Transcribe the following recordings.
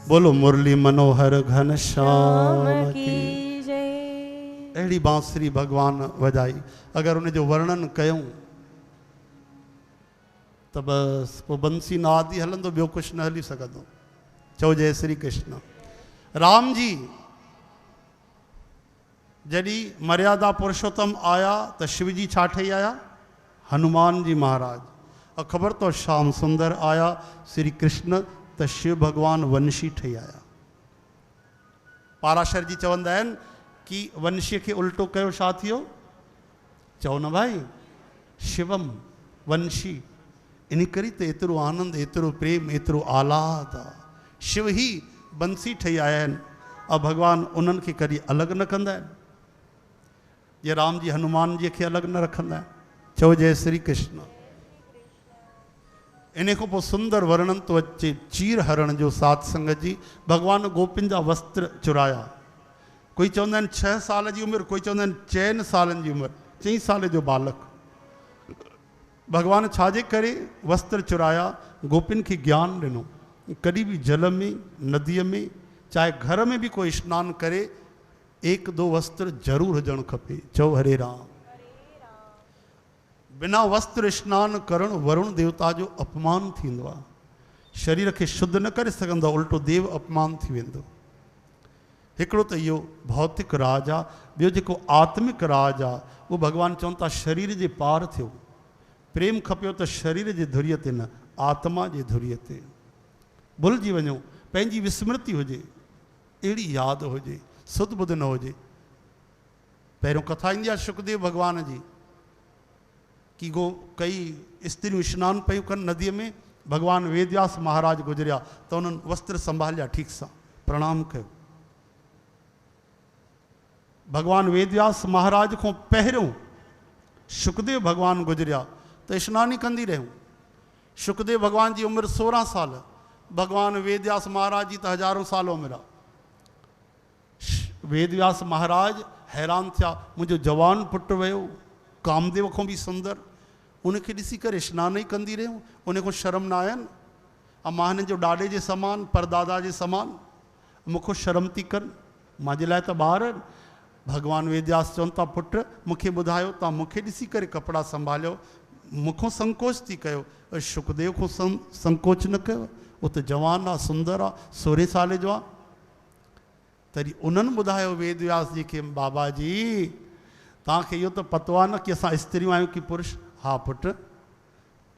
बोलो मुरली मनोहर घन श्याम की जय। अहिड़ी बांसुरी भगवान वजाई। अगर उन जो वर्णन कयूं तो बस पोइ बंसी नाद ई हलंदो, ॿियो कुझु न हली सघंदो। चओ जय श्री कृष्ण। राम जी जॾहिं मर्यादा पुरुषोत्तम आया तो शिव जी छा ठही आया? हनुमान जी महाराज। और ख़बर तो श्याम सुंदर आया श्री कृष्ण तो शिव भगवान वंशी ठही आया। पाराशर जी चवंदा आहिनि कि वंशी के उल्टो कयो छा थियो? चओ न भाई, शिवम वंशी। इन करी तो एतिरो आनंद, एतिरो प्रेम, एतिरो आह्लाद आहे। शिव ही बंसी ठही आया आहिनि और भगवान उन्हनि खे कॾहिं अलॻि न कंदा आहिनि। जे राम जी हनुमान जी खे अलॻि न रखंदा आहिनि। चओ जय श्री कृष्ण। इन खां पोइ सुंदर वर्णन तो अचे चीर हरण जो सात संगत जी। भगवान गोपिन जा वस्त्र चुराया। कोई चवंदा आहिनि 6 साल जी उमिरि, कोई चवंदा आहिनि 4 सालनि जी उमिरि, 4 साल जो बालक। भगवान छाजे करे वस्त्र चुराया? गोपिन खे ज्ञान ॾिनो, कॾहिं भी जल में, नदीअ में, चाहे घर में भी कोई स्नान करे 1-2 वस्त्र जरूर हुजणु खपे। चओ हरे राम। बिना वस्त्र स्नान करण वरुण देवता जो अपमान थींदो आहे। शरीर खे शुद्ध न करे सघंदो, उल्टो देव अपमान थी वेंदो। हिकिड़ो त इहो भौतिक राज आहे, ॿियो जेको आत्मिक राज आहे उहो भगवान चवनि था शरीर जे पार थियो। प्रेम खपियो त शरीर जे धुरीअ ते न, आत्मा जे धुरीअ ते। भुलिजी वञो, पंहिंजी विस्मृति हुजे, अहिड़ी यादि हुजे, सुध बुध न हुजे। पहिरियों कथा ईंदी आहे शुकदेव भगवान जी कि कई स्त्रियूं स्नान पयूं कनि नदीअ में। भगवान वेदव्यास महाराज गुजरिया तो उन्हनि वस्त्र संभालिया, ठीक सां प्रणाम कयो। भगवान वेदव्यास महाराज को पहिरियों शुकदेव भगवान गुजरिया तो स्नान ही कंदी रहियूं। शुकदेव भगवान जी उम्र 16 साल, भगवान वेदव्यास महाराज जी तो हजारों साल उम्र आहे। वेदव्यास महाराज हैरान थिया, मुझो जवान पुट वियो कामदेव को भी सुंदर, उनखे ॾिसी करे स्नान ही कंदी रहियूं, उनखो शर्म न आयनि। मां हिननि जो ॾाॾे जे समान, परदादा जे समान, मूंखो शर्म थी कनि, मुंहिंजे लाइ त ॿार आहिनि। भगवान वेदव्यास चवनि था पुट मूंखे ॿुधायो, तव्हां मूंखे ॾिसी करे कपिड़ा संभालियो, मूंखो संकोच थी कयो, शुकदेव को संकोच न कयो, वो तो जवान आहे, सुंदर आहे, 16 साल जो आहे। तरी उन्हनि ॿुधायो वेदव्यास जी खे, बाबा जी तव्हांखे इहो त पतो आहे न कि असां स्त्रियूं आहियूं कि पुरुष? हा पुट,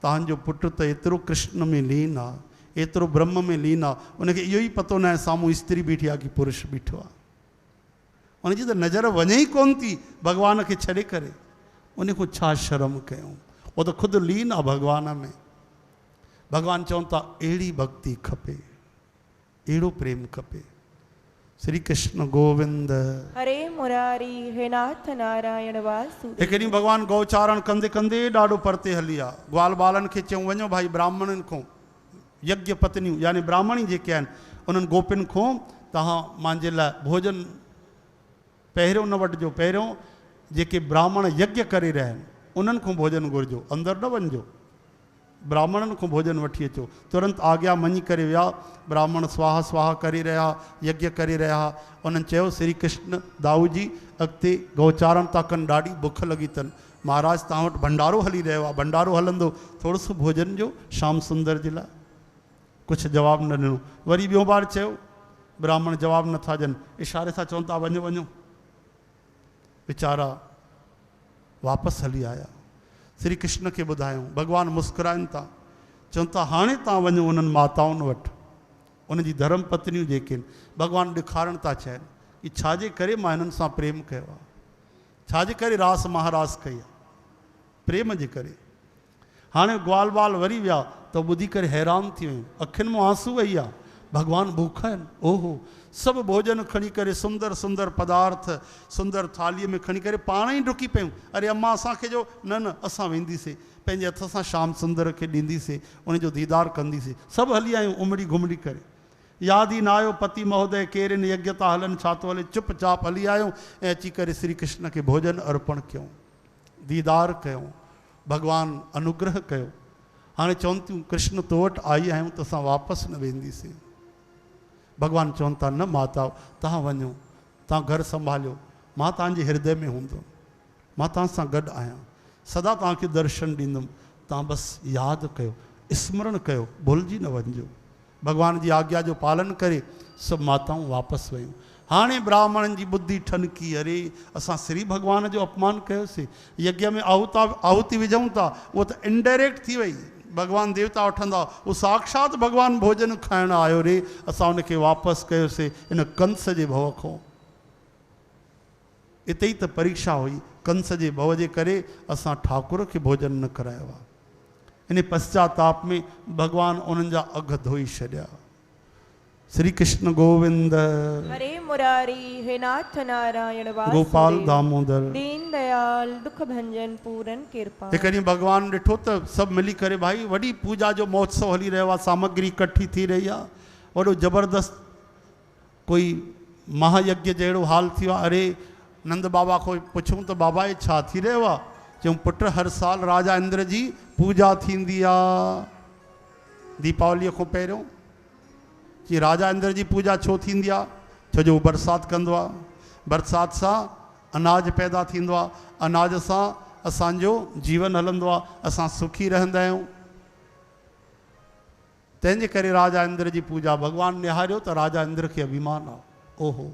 तव्हांजो पुट त एतिरो कृष्ण में लीन आहे, एतिरो ब्रह्म में लीन आहे, उनखे इहो ई पतो न आहे साम्हूं स्त्री बीठी आहे कि पुरुष बीठो आहे। उनजी त नज़र वञे ई कोन थी भगवान खे छॾे करे, उनखो छा शर्म कयूं? वो तो खुद लीन आहे भगवान में। भगवान चवनि था अहिड़ी भक्ति खपे, अहिड़ो प्रेम खपे। श्री कृष्ण गोविंद हरे मुरारी, हे नाथ नारायण वासुदेव। हिकु ॾींहुं भगवान गौचारण कंदे कंदे ॾाढो परते हली आहे। ग्वाल बालनि खे चयूं वञो भाई ब्राह्मणनि खां, यज्ञ पत्नियूं यानी ब्राह्मणी जेके आहिनि उन्हनि गोपिन खां तव्हां मुंहिंजे लाइ भोजन पहिरियों न वठिजो, पहिरियों जेके ब्राह्मण यज्ञ करे रहिया आहिनि उन्हनि खां भोजन घुरिजो, अंदरि न वञिजो, ब्राह्मणनि खां भोजन वठी अचो। तुरंत आज्ञा मञी करे विया। ब्राह्मण स्वाहा स्वाहा करे रहिया, यज्ञ करे रहिया। उन्हनि चयो श्री कृष्ण दाऊ जी अॻिते गौचारण था कनि, ॾाढी बुख लॻी अथनि, महाराज तव्हां वटि भंडारो हली रहियो आहे, भंडारो हलंदो, थोरो सो भोजन जो श्याम सुंदर जे लाइ। कुझु जवाबु न ॾिनो। वरी ॿियों बार चयो, ब्राह्मण जवाबु नथा ॾियनि, इशारे सां चवनि था वञो वञो। वीचारा वापसि हली आया। श्री कृष्ण के ॿुधायूं, भगवान मुस्कुराइनि था, चवनि था हाणे तव्हां वञो उन्हनि माताउनि वटि, उनजी धर्म पत्नियूं जेके आहिनि। भगवान ॾेखारणु था चाहिनि कि छाजे करे मां हिननि सां प्रेम कयो आहे, छाजे करे रास महारास कई आहे, प्रेम जे करे। हाणे ग्वाल बाल वरी विया त ॿुधी करे हैरान थी वियूं, अखियुनि मां आंसू वही आहे। भगवान भूखा आहिनि, ओहो सभु भोजन खणी करे सुंदर सुंदर पदार्थ सुंदर थालीअ में खणी करे पाण ई डुकी पियूं। अरे अम्मा असांखे जो, न न असां वेंदीसीं, पंहिंजे हथ सां श्याम सुंदर खे ॾींदीसीं, उनजो दीदार कंदीसीं। सभु हली आयूं उमड़ी घुमड़ी करे। यादि ई न आयो पति महोदय केरु इन यज्ञ था हलनि, छा थो हले, चुपचाप हली आयूं ऐं अची करे श्री कृष्ण खे भोजन अर्पण कयूं, दीदार कयूं, भगवान अनुग्रह कयो। हाणे चवनि थियूं कृष्ण तो वटि आई आहियूं त असां वापसि न वेंदीसीं। भगवान चवनि था न माता तव्हां वञो, तव्हां घरु संभालियो, मां तव्हांजे हृदय में हूंदुमि, मां तव्हां सां गॾु आहियां, सदा तव्हांखे दर्शन ॾींदुमि, तव्हां बसि यादि कयो, स्मरण कयो, भुलिजी न वञिजो। भगवान जी आज्ञा जो पालन करे सभु माताऊं वापसि वयूं। हाणे ब्राह्मणनि जी बुद्धि ठनकी, अरे असां श्री भगवान जो अपमान कयोसीं, यज्ञ में आहुति विझूं था, उहो त इनडायरेक्ट थी वई, भगवान देवता वठंदा, उहो साक्षात भगवान भोजन खाइण आयो रे, असां उनखे वापसि कयोसीं इन कंस जे भव खां। इते ई त परीक्षा हुई, कंस जे भव जे करे असां ठाकुर खे भोजन न करायो आहे। इन पश्चाताप में भगवान उन्हनि जा अघ धोई छॾिया। श्री कृष्ण गोविंद हरे मुरारी हे नाथ नारायण गोपाल वासुदेव दामोदर दीन दयाल दुख भंजन पूरन कृपा। एक ॾींहुं भगवान ॾिठो त सभु मिली करे भाई वॾी पूजा जो महोत्सव हली रहियो आहे, सामग्री इकट्ठी थी रही आहे, वॾो ज़बरदस्त कोई महायज्ञ जहिड़ो हाल थियो आहे। अरे नंद बाबा को पुछूं त बाबा ये छा थी रहियो आहे? चयूं पुट हर साल राजा इंद्र जी पूजा थींदी आहे दीपावलीअ खां पहिरियों। कि राजा इंद्र जी पूजा छो थींदी आहे? छो जो बरसाति कंदो आहे, बरसाति सां अनाज पैदा थींदो आहे, अनाज सां असांजो जीवन हलंदो आहे, असां सुखी रहंदा आहियूं। तंहिंजे करे राजा इंद्र जी पूजा भगवान निहारियो त राजा इंद्र खे अभिमान आहे, ओहो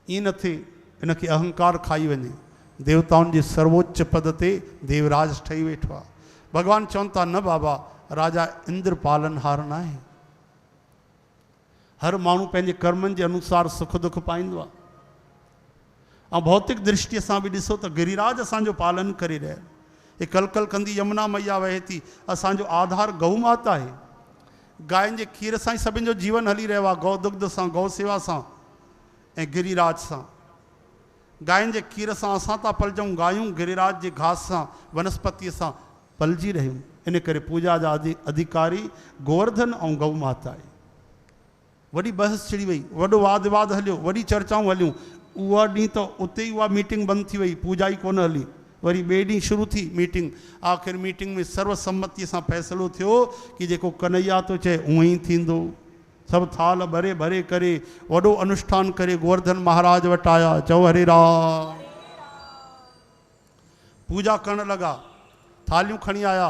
ईअं न थिए इनखे अहंकार खाई वञे, देवताउनि जे सर्वोच्च पद ते देवराज ठही वेठो आहे। भगवान चवनि था न बाबा, राजा इंद्र पालनहार न आहे, हर माण्हू पंहिंजे कर्मनि जे अनुसार सुख दुख पाईंदो आहे। ऐं भौतिक दृष्टिअ सां बि ॾिसो त गिरिराज असांजो पालन करे रहिया, हे कलकल कंदी यमुना मैया वहे थी, असांजो आधार गऊ माता आहे, गांइ जे खीर सां ई सभिनि जो जीवन हली रहियो आहे, गौ दुग्ध सां, गौ सेवा सां ऐं गिरिराज सां। गांइ जे खीर सां असां था पलजूं, गायूं गिरिराज जे घास सां वनस्पतीअ सां पलजी रहियूं। इन करे पूजा जा अधिकारी गोवर्धन ऐं गऊ माता आहे। वॾी बहस छिड़ी वई, वॾो वाद विवाद हलियो, वॾी चर्चाऊं हलियूं। उहा ॾींहुं त उते ई उहा मीटिंग बंदि थी वई, पूजा ई कोन हली। वरी ॿिए ॾींहुं शुरू थी मीटिंग। आख़िर मीटिंग में सर्वसम्मतीअ सां फ़ैसिलो थियो कि जेको कन्हैया थो चए उअं ई थींदो। सभु थाल भरे भरे करे वॾो अनुष्ठान करे गोवर्धन महाराज वटि आया। चओ हरे राम। पूजा करण लॻा, थालियूं खणी आया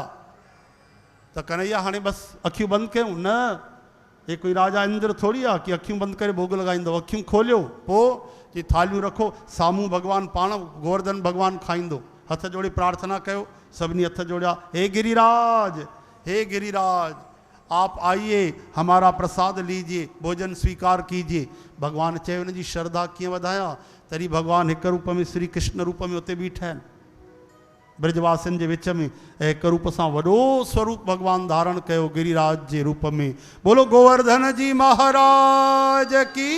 त कन्हैया हाणे बसि अखियूं बंदि कयूं? न, ये कोई राजा इंद्र थोड़ी आहे कि अखियूं बंदि करे भोग लॻाईंदो। अखियूं खोलियो, पोइ जी थालियूं रखो, साम्हूं भगवान पाण गोवर्धन भगवान खाईंदो। हथ जोड़े प्रार्थना कयो, सभिनी हथ जोड़िया, हे गिरिराज, हे गिरिराज आप आइए, हमारा प्रसाद लीजिए, भोजन स्वीकार कीजिए। भगवान चयो उनजी श्रद्धा कीअं वधायां? तरी भगवान हिक रूप में श्री कृष्ण रूप में उते बीठा आहिनि ब्रजवासियुनि जे विच में, ऐं हिक रूप सां वॾो स्वरूप भगवान धारण कयो गिरिराज जे रूप में। बोलो गोवर्धन जी महाराज की।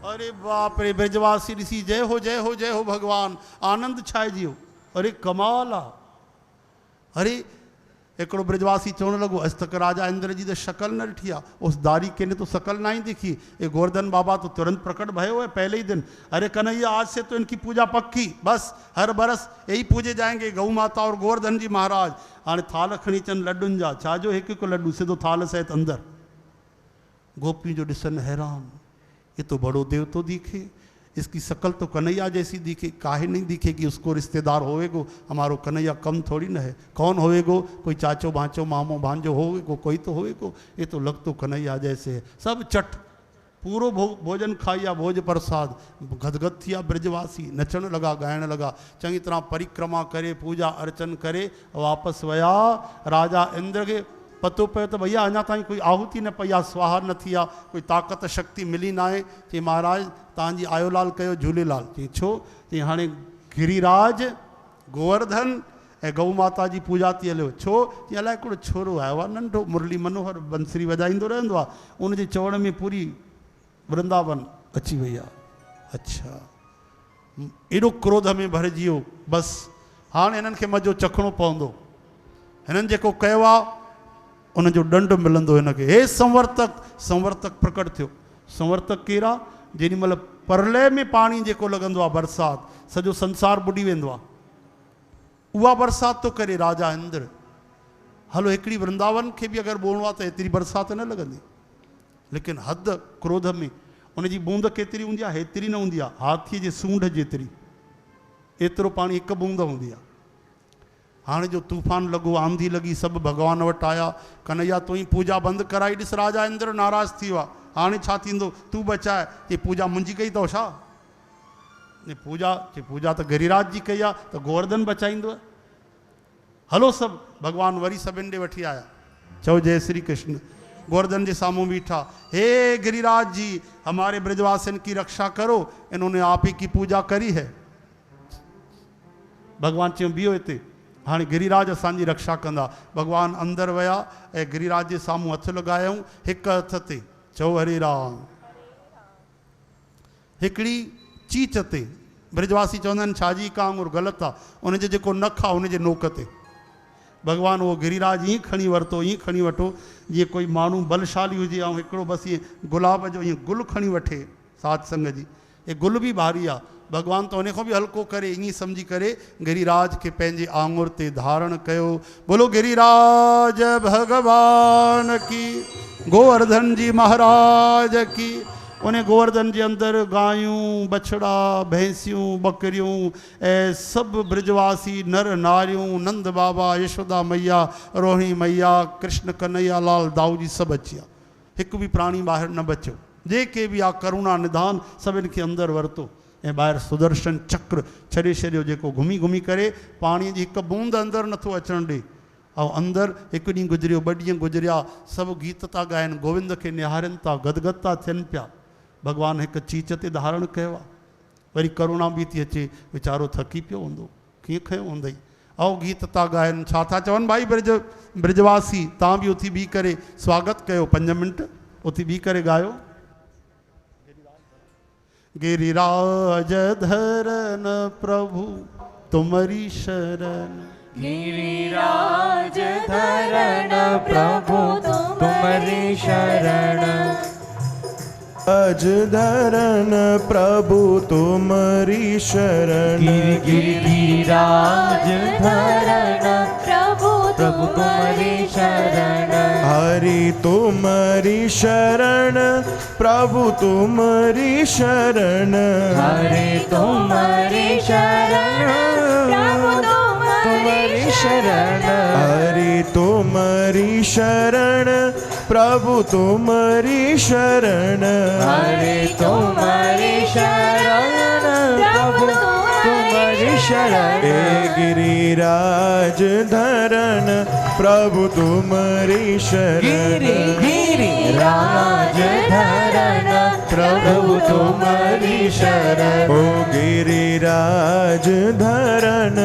अरे बाप रे, ब्रजवासी ॾिसी जय हो जय हो जय हो भगवान, आनंद छाइजी वियो। अरे कमाल आहे। अरे हिकिड़ो ब्रजवासी चवणु लॻो, अॼु तक राजा इंद्र जी त शकल न ॾिठी आहे, उस दारी के ने तो शकल ना ही दिखी। ये गोवर्धन बाबा तो तुरंत प्रकट भयो है पहले ही दिन। अरे कन्हैया आज से तो इनकी पूजा पक्की, बस हर बरस यही पूजे जाएंगे, गौ माता और गोवर्धन जी महाराज। हाणे थाल खणी अचनि लड्डुनि जा, छाजो हिकु हिकु लड्डू सिधो थाल सहित अंदर। गोपियूं जो ॾिसनि हैरान, ये तो बड़ो देव तो दिखे, इसकी शकल तो कन्हैया जैसी दिखे, काहे नहीं दिखेगी? उसको रिश्तेदार होएगो, हमारो कन्हैया कम थोड़ी न है। कौन होएगो? कोई चाचो भांचो मामो भांजो होएगो, कोई तो होएगो, ये तो लग तो कन्हैया जैसे है। सब चट पूरो भोजन खाइया, भोज प्रसाद। गदगद थिया ब्रजवासी, नचण लगा, गाइण लगा, चंगी तरह परिक्रमा करे, पूजा अर्चन करे वापसि वया। राजा इंद्र खे पतो पियो त भैया अञा ताईं कोई आहुति न पई आहे, स्वाहा न थी आहे, कोई ताक़त शक्ति मिली न आहे। चई महाराज तव्हांजी आयोलाल कयो झूलेलाल। चई छो? चई हाणे गिरिराज गोवर्धन ऐं गौ माता जी पूजा थी हलियो। छो? चई अलाए हिकिड़ो छोरो आयो आहे नंढो, मुरली मनोहर बंसरी वॼाईंदो रहंदो आहे, उनजे चवण में पूरी वृंदावन अची वई आहे। अच्छा, एॾो क्रोध में भरिजी वियो, बसि हाणे हिननि खे मज़ो चखणो पवंदो। हिननि जेको कयो आहे उनजो दंड मिलंदो हिनखे। हे संवर्तक, संवर्तक प्रकट थियो। संवर्तक केरु आहे? जेॾी महिल परलय में पाणी जेको लॻंदो आहे, बरसाति, सॼो संसार बुॾी वेंदो आहे, उहा बरसाति तो करे राजा इंद्र। हलो हिकिड़ी वृंदावन खे बि अगरि ॿोड़ो आहे त एतिरी बरसाति न लॻंदी। लेकिन हद क्रोध में उनजी बूंद केतिरी हूंदी आहे, हेतिरी न हूंदी आहे, हाथीअ जे सूंढ जेतिरी, एतिरो पाणी हिकु बूंद हूंदी आहे। हाणे जो तूफ़ान लॻो, आंधी लॻी, सभु भॻवान वटि आया, कन्हैया तुंहिंजी पूजा बंदि कराई, ॾिस राजा इंद्र नाराज़ थी वियो आहे, हाणे छा थींदो, तूं बचाए। चई पूजा मुंहिंजी कई अथव छा? पूजा त गिरिराज जी कई आहे, त गोवर्धन बचाईंदो। हलो सभु, भगवान वरी सभिनि ॾे वठी आया, चओ जय श्री कृष्ण। गोवर्धन जे साम्हूं बीठा, हे गिरिराज जी हमारे ब्रजवासिन की रक्षा करो, इन्होंने आप ही की पूजा करी है। भगवान चयो बीहो हिते, हाणे गिरिराज असांजी रक्षा कंदा। भगवान अंदरि विया ऐं गिरिराज जे साम्हूं हथु लॻायऊं, हिकु हथ ते चओ हरे राम, हिकिड़ी चीच ते। ब्रजवासी चवंदा आहिनि छाजी का आंगुर, ग़लति आहे, उनजो जेको नख आहे उनजे नोक ते। भगवान उहो गिरिराज ईअं खणी वरितो, ईअं खणी वठो जीअं कोई माण्हू बलशाली हुजे ऐं हिकिड़ो बसि ईअं गुलाब जो ईअं गुल खणी वठे साध संग जी। हे गुल बि भारी आहे, भगवान त उन खां बि हल्को करे ईअं सम्झी करे गिरिराज खे पंहिंजे आंगुर ते धारण कयो। बोलो गिरिराज भगवान की, गोवर्धन जी महाराज की। उन गोवर्धन जे अंदरि गायूं, बछड़ा, भैंसियूं, बकरियूं ऐं सभु ब्रजवासी नर नारियूं, नंद बाबा, यशोदा मैया, रोहिणी मैया, कृष्ण कन्हैया लाल, दाऊ जी सभु अची विया। हिकु बि प्राणी ॿाहिरि न बचियो, जेके बि आहे करुणा निधान सभिनि खे अंदरि वरितो ऐं ॿाहिरि सुदर्शन चक्र छॾे छॾियो, जेको घुमी घुमी करे पाणीअ जी हिकु बूंद अंदरि नथो अचणु ॾे। ऐं अंदरि हिकु ॾींहुं गुज़रियो, ॿ ॾींहं गुज़रिया, सभु गीत था ॻाइनि, गोविंद खे निहारनि था, गदगद था थियनि पिया। भगवान हिकु चीच ते धारण कयो आहे, वरी करुणा बि थी अचे, वीचारो थकी पियो हूंदो, कीअं खयो हूंदई। ऐं गीत था ॻाइनि, छा था चवनि भाई ब्रजवासी, तव्हां बि उथी बीह करे स्वागत कयो, 5 मिंट उथी बीह करे ॻायो। गिरिराज धरन प्रभु तुमरी शरण, गिरिराज धरन प्रभु तुमरी शरण, राज धरन प्रभु तुमरी शरण, गिरिराज धरन प्रभु तुमरी शरण, हरि तुमरी शरण प्रभु तुमरी शरण, हरि तुमरी शरण प्रभु तुमरी शरण, हरि तुमरी शरण प्रभु तुमरी शरण, हरि तुमरी शरण प्रभु तुमरी शरण, हे गिरिराज धरन प्रभु तुमरी शरण, गिरिराज धरन प्रभु तुमरी शरण, ओ गिरिराज धरन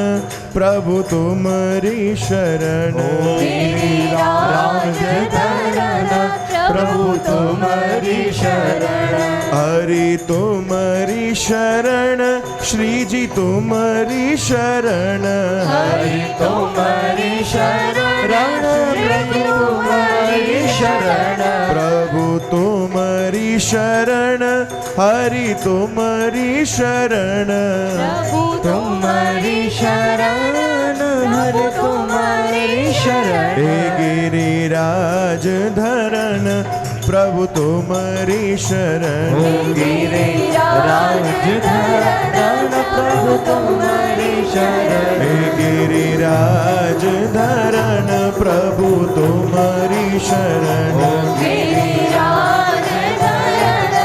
प्रभु तुमरी शरण, गिरिराज धरन प्रभु तुमरी शरण, हरि तुमरी शरण श्री जी तुमरी शरण, हरि तुमरी शरण प्रभु तुमरी शरण, प्रभु तुमरी शरण हरि तुमरी शरण, प्रभु तुमरी शरण हरि तुमरी शरण, हे गिरिराज धरन प्रभु तुमरी शरण, गिरिराज धरन प्रभु तुमरी शरण, हे गिरिराज धरन प्रभु तुमरी शरण, गिरिराज धरन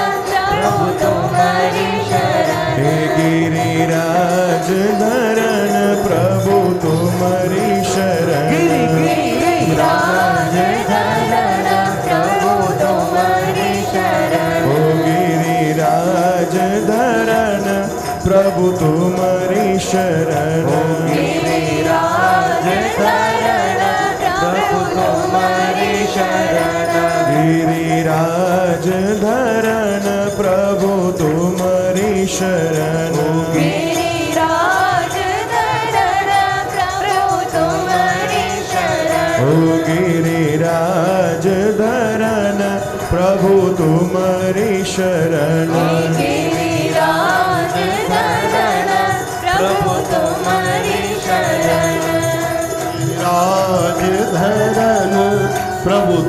प्रभु तुमरी शरण, हे गिरिराज धरन प्रभु तुमरी शरण, गिरिराज धरन प्रभु तुमरी शरण, ओ गिरिराज धरन प्रभु तुमरी शरण, गिरिराज धरन प्रभु तुमरी शरण, गिरिराज धरन प्रभु तुमरी शरण, गिरिराज धरन प्रभु तुमरी शरण, ओ गिरिराज धरन प्रभु तुमरी शरण, गिरिराज धरन प्रभु तुमरी शरण, राज धरन प्रभु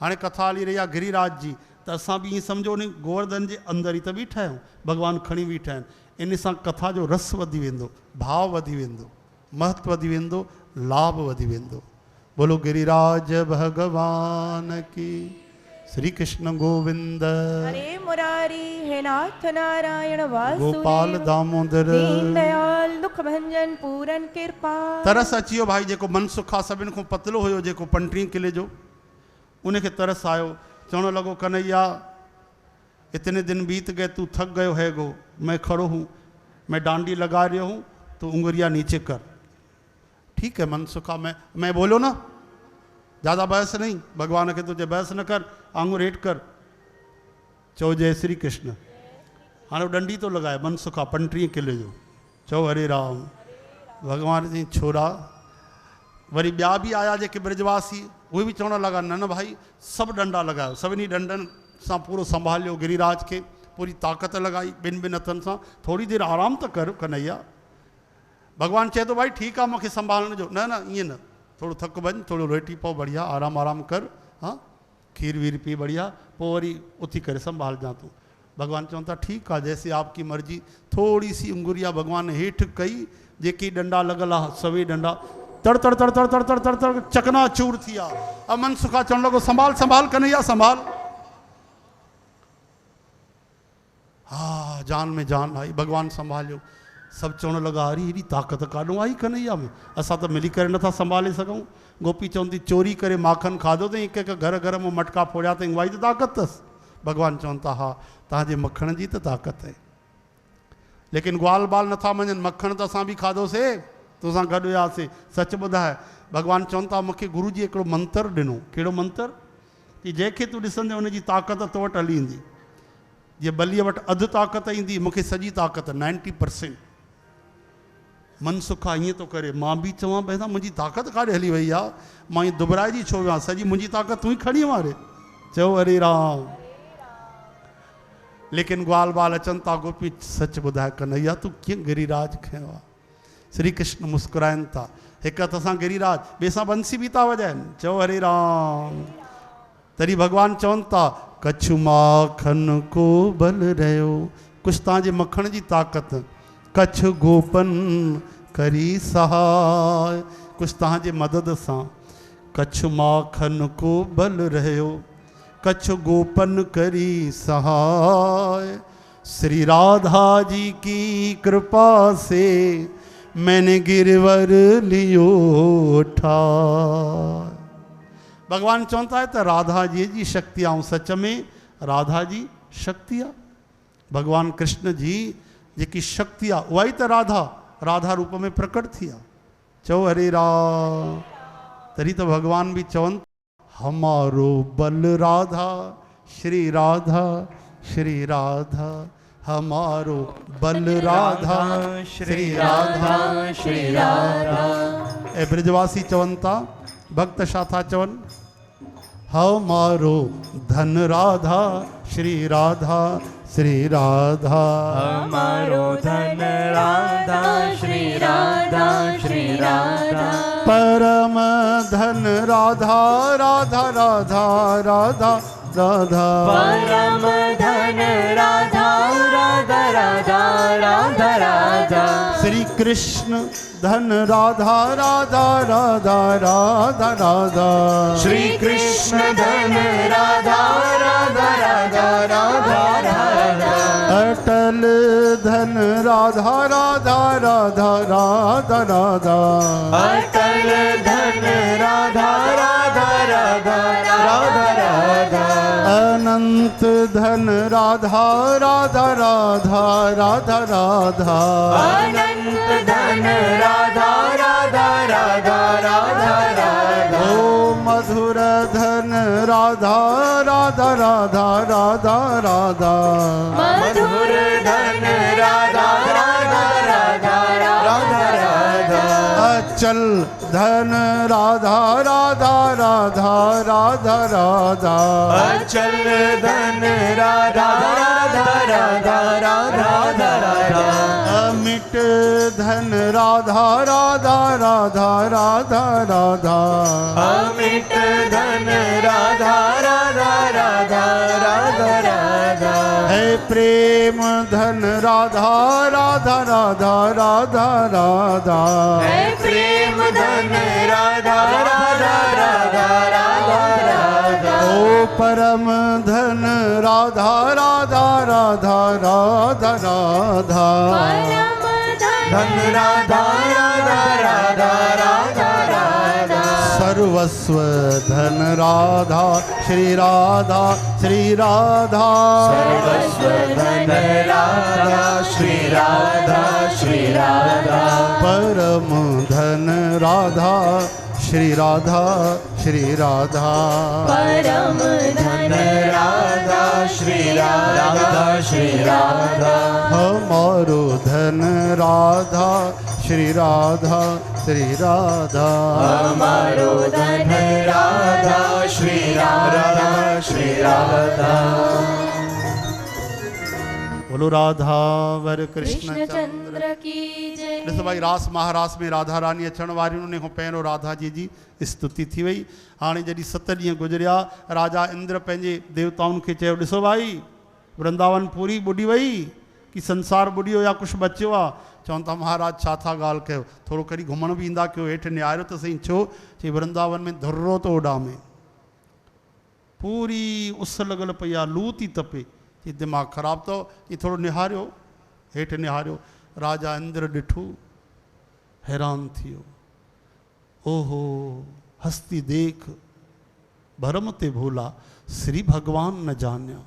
हाणे कथा हली रही आहे गिरिराज जी, त असां बि ईअं सम्झो उन गोवर्धन जे अंदरि ई त बीठा आहियूं, भॻवानु खणी बीठा आहिनि। इन सां कथा जो रस वधी वेंदो, भाव वधी वेंदो, महत्व वधी वेंदो, लाभ वधी वेंदो। बोलो गिरिराज भगवान की, श्री कृष्ण गोविंद हरे मुरारी हे नाथ नारायण गोपाल वासुदेव दामोदर। दीन दयाल दुख भंजन पूरन कृपा। तरस अची वियो भाई, जेको मनसुख आहे सभिनि खां पतलो हुयो, जेको 35 किले जो, उनखे तरस आयो। चवण लॻो कन्हैया इतने दिन बीत गए, तू थक गयो है गो, मैं खड़ो हूँ, मैं डांडी लगा रही हूँ, तो उंगलियाँ नीचे कर। ठीक है मनसुखा, मैं बोलो ना, ज़्यादा बहस नहीं, भगवान के तुझे बहस न कर, आंगुर हेठ कर, चो जय श्री कृष्ण। हाँ डंडी तो लगाए मनसुखा 35 किले जो, चो हरे राम। भगवान जी छोरा वरी ॿिया बि आया जेके ब्रजवासी, उहे बि चवण लॻा न न भाई सभु डंडा लॻायो, सभिनी डंडनि सां पूरो संभालियो गिरिराज खे, पूरी ताक़त लॻाई, ॿिनि हथनि सां। थोरी देरि आराम त कर कन्हैया। भगवानु चए थो भाई ठीकु आहे मूंखे संभालण जो, न न ईअं न, थोरो थक वञ, थोरो रोटी पाओ, बढ़िया आराम कर, हाँ खीर वीर पी बढ़िया, पोइ वरी उथी करे संभालजां तूं। भगवान चवनि था ठीकु आहे जैसी आपकी मर्जी। थोड़ी सी उंगुरिया भगवान हेठि कई, जेकी डंडा लॻल आहे सभई डंडा तड़ तड़ तड़ तड़ तड़ तड़ तड़ तड़ चकना चूर थी विया। अब मनसुखा चवण लॻो संभाल संभाल कन्हैया संभाल। हा जान में जान आई, भगवान संभालियो। सभु चवण लॻा अरे हेॾी ताक़त काॾों आई कन्हैया में, असां त मिली करे नथा संभाले सघूं। गोपी चवंदी चोरी करे माखन खाधो अथई, हिकु हिकु घर घर में मटका फोड़िया अथई, उहा ई त ताक़त अथसि। भगवान चवनि था हा तव्हांजे मखण जी त ताक़त आहे, लेकिन ग्वाल बाल नथा मञनि, मखण त असां बि खाधोसीं, तोसां गॾु वियासीं। सच ॿुधाए भगवान चवनि था मूंखे गुरू जी हिकिड़ो मंत्र ॾिनो। कहिड़ो मंत्र? कि जंहिंखे तूं ॾिसंदे उनजी ताक़त तो वटि हली ईंदी। जीअं बलीअ वटि अधु ताक़त ईंदी, मूंखे सॼी ताक़त 90%। मनसुखा ईअं थो करे, मां बि चवां भई मुंहिंजी ताक़त काॾे हली वई आहे, मां ईअं दुबराइजी छो वियां, सॼी मुंहिंजी ताक़त तूं ई खणी वारे। चओ हरे राम। लेकिन ग्वाल बाल अचनि था, गोपी सच ॿुधाए कन्हैया तूं कीअं गिरिराज खयो आहे। श्री कृष्ण मुस्कुराइनि था, हिकु हथ सां गिरिराज, ॿिए सां बंसी बि था वॼाइनि। चओ हरे राम। तॾहिं भगवान चवनि था कछु माखन को बल रहियो, कुझु तव्हांजे मखण जी ताक़त, कच्छ गोपन करी सहाय, कुझु तव्हांजे मदद सां। कच्छ माखन को बल रहियो, कच्छ गोपन करी सहाय। श्री राधा जी की कृपा से मैंने गिरवर लियो ठाय। भगवान चवंदा है त राधा जी शक्ति ऐं सच में राधा जी शक्ति आहे। भगवान कृष्ण जी जेकी शक्ति आहे उहा ई त राधा रूप में प्रकट थी आहे। चओ हरे राम। तॾहिं त भगवान बि चवनि हमारो बल राधा श्री राधा श्री राधा, हमारो बल राधा श्री राधा श्री राधा। ए ब्रजवासी चवनि था, भक्त छा था चवनि? हमारो धन राधा श्री राधा श्री राधा, हमारो धन राधा श्री राधा श्री राधा। परम धन राधा राधा राधा राधा राधा, परम धन राधा राधा राधा राधा राधा। श्री कृष्ण धन राधा राधा राधा राधा राधा, श्री कृष्ण धन राधा राधा राधा राधा राधा। अटल धन राधा राधा राधा राधा राधा, अटल धन राधा राधा राधा राधा राधा। अनंत धन राधा राधा राधा राधा राधा, अनंत धन राधा राधा राधा राधा राधा। ओ मधुर धन राधा राधा राधा राधा राधा, मधुर धन राधा राधा राधा राधा राधा। अचल धन राधा राधा राधा राधा राधा, अचल धन राधा राधा राधा राधा राधा। अमिट धन राधा राधा राधा राधा राधा, अमिट धन राधा राधा प्रेम धन राधा राधा राधा राधा राधा है प्रेम धन राधा राधा राधा राधा राधा ओ परम धन राधा राधा राधा राधा राधा परम धन राधा राधा राधा राधा राधा सर्वस्व धन राधा श्री राधा श्री राधा सर्वस्व धन राधा श्री राधा श्री राधा परम धन राधा श्री राधा श्री राधा परम धन राधा श्री राधा श्री राधा हमारो धन राधा श्री राधा श्री राधा हमारो धन राधा श्री राधा श्री राधा बोलो राधा वर कृष्ण कृष्ण चंद्र चंद्र की जय ॾिसो भाई रास महारास में राधा रानी अचण वारियूं उन खां पहिरियों राधा जी जी स्तुति थी वई। हाणे जॾहिं 7 ॾींहं गुज़रिया राजा इंद्र पंहिंजे देवताउनि खे चयो ॾिसो भाई वृंदावन पूरी ॿुॾी वई कि संसार ॿुॾियो या कुझु बचियो आहे। चवनि था महाराज छा था ॻाल्हि कयो, थोरो कॾहिं घुमण बि ईंदा कयो, हेठि निहारियो त सही। छो चई वृंदावन में धुर्रो थो उॾामे, पूरी उस लॻल पई आहे, लू थी तपे, चई दिमाग़ु ख़राबु अथव, चई थोरो निहारियो, हेठि निहारियो। राजा इंद्र ॾिठो, हैरान थी वियो, ओहो हस्ती देख भरम ते भूला श्री भगवान न जानिया।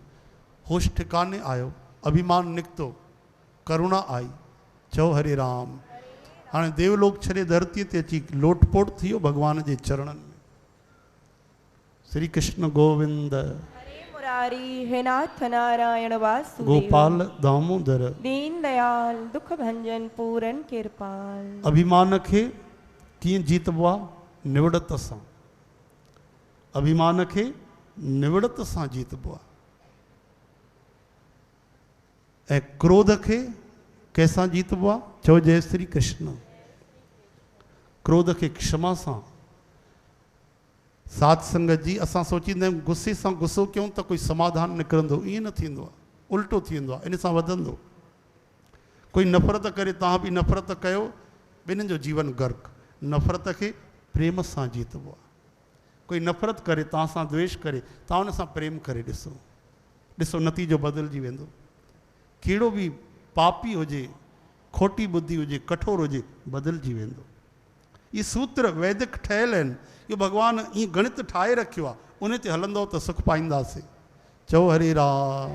होश ठिकाने आयो, अभिमान निकितो, करुणा आई, चओ हरे राम। हाणे देवलोक छॾे धरतीअ ते अची लोटपोट थी वियो भगवान जे चरणनि में। श्री कृष्ण गोविंद हरे मुरारी हे नाथ नारायण वासुदेव गोपाल दामोदर दीन दयाल दुख भंजन पूरन कृपाल। अभिमान खे कीअं जीतबो आहे? निवड़त सां। अभिमान खे निवड़त सां जीतबो आहे। ऐं क्रोध खे कैसां जीतबो आहे? चओ जय श्री कृष्ण। क्रोध खे क्षमा सां। साध संगत जी असां सोचींदा आहियूं गुस्से सां गुस्सो कयूं त कोई समाधान निकिरंदो, ईअं न थींदो आहे, उल्टो थी वेंदो आहे, इन सां वधंदो। कोई नफ़रत करे, तव्हां बि नफ़रत कयो, ॿिन्हिनि जो जीवन गर्क। नफ़रत खे प्रेम सां जीतबो आहे। कोई नफ़रत करे, तव्हां सां द्वेष करे, तव्हां हुन सां प्रेम करे ॾिसो, ॾिसो नतीजो बदिलजी वेंदो। कहिड़ो बि पापी हुजे, खोटी बुद्धि हुजे, कठोर हुजे, बदिलजी वेंदो। इहे सूत्र वैदिक ठहियल आहिनि, इहो भॻवानु ईअं गणित ठाहे रखियो आहे, उन ते हलंदो त सुख पाईंदासीं। चओ हरे राम।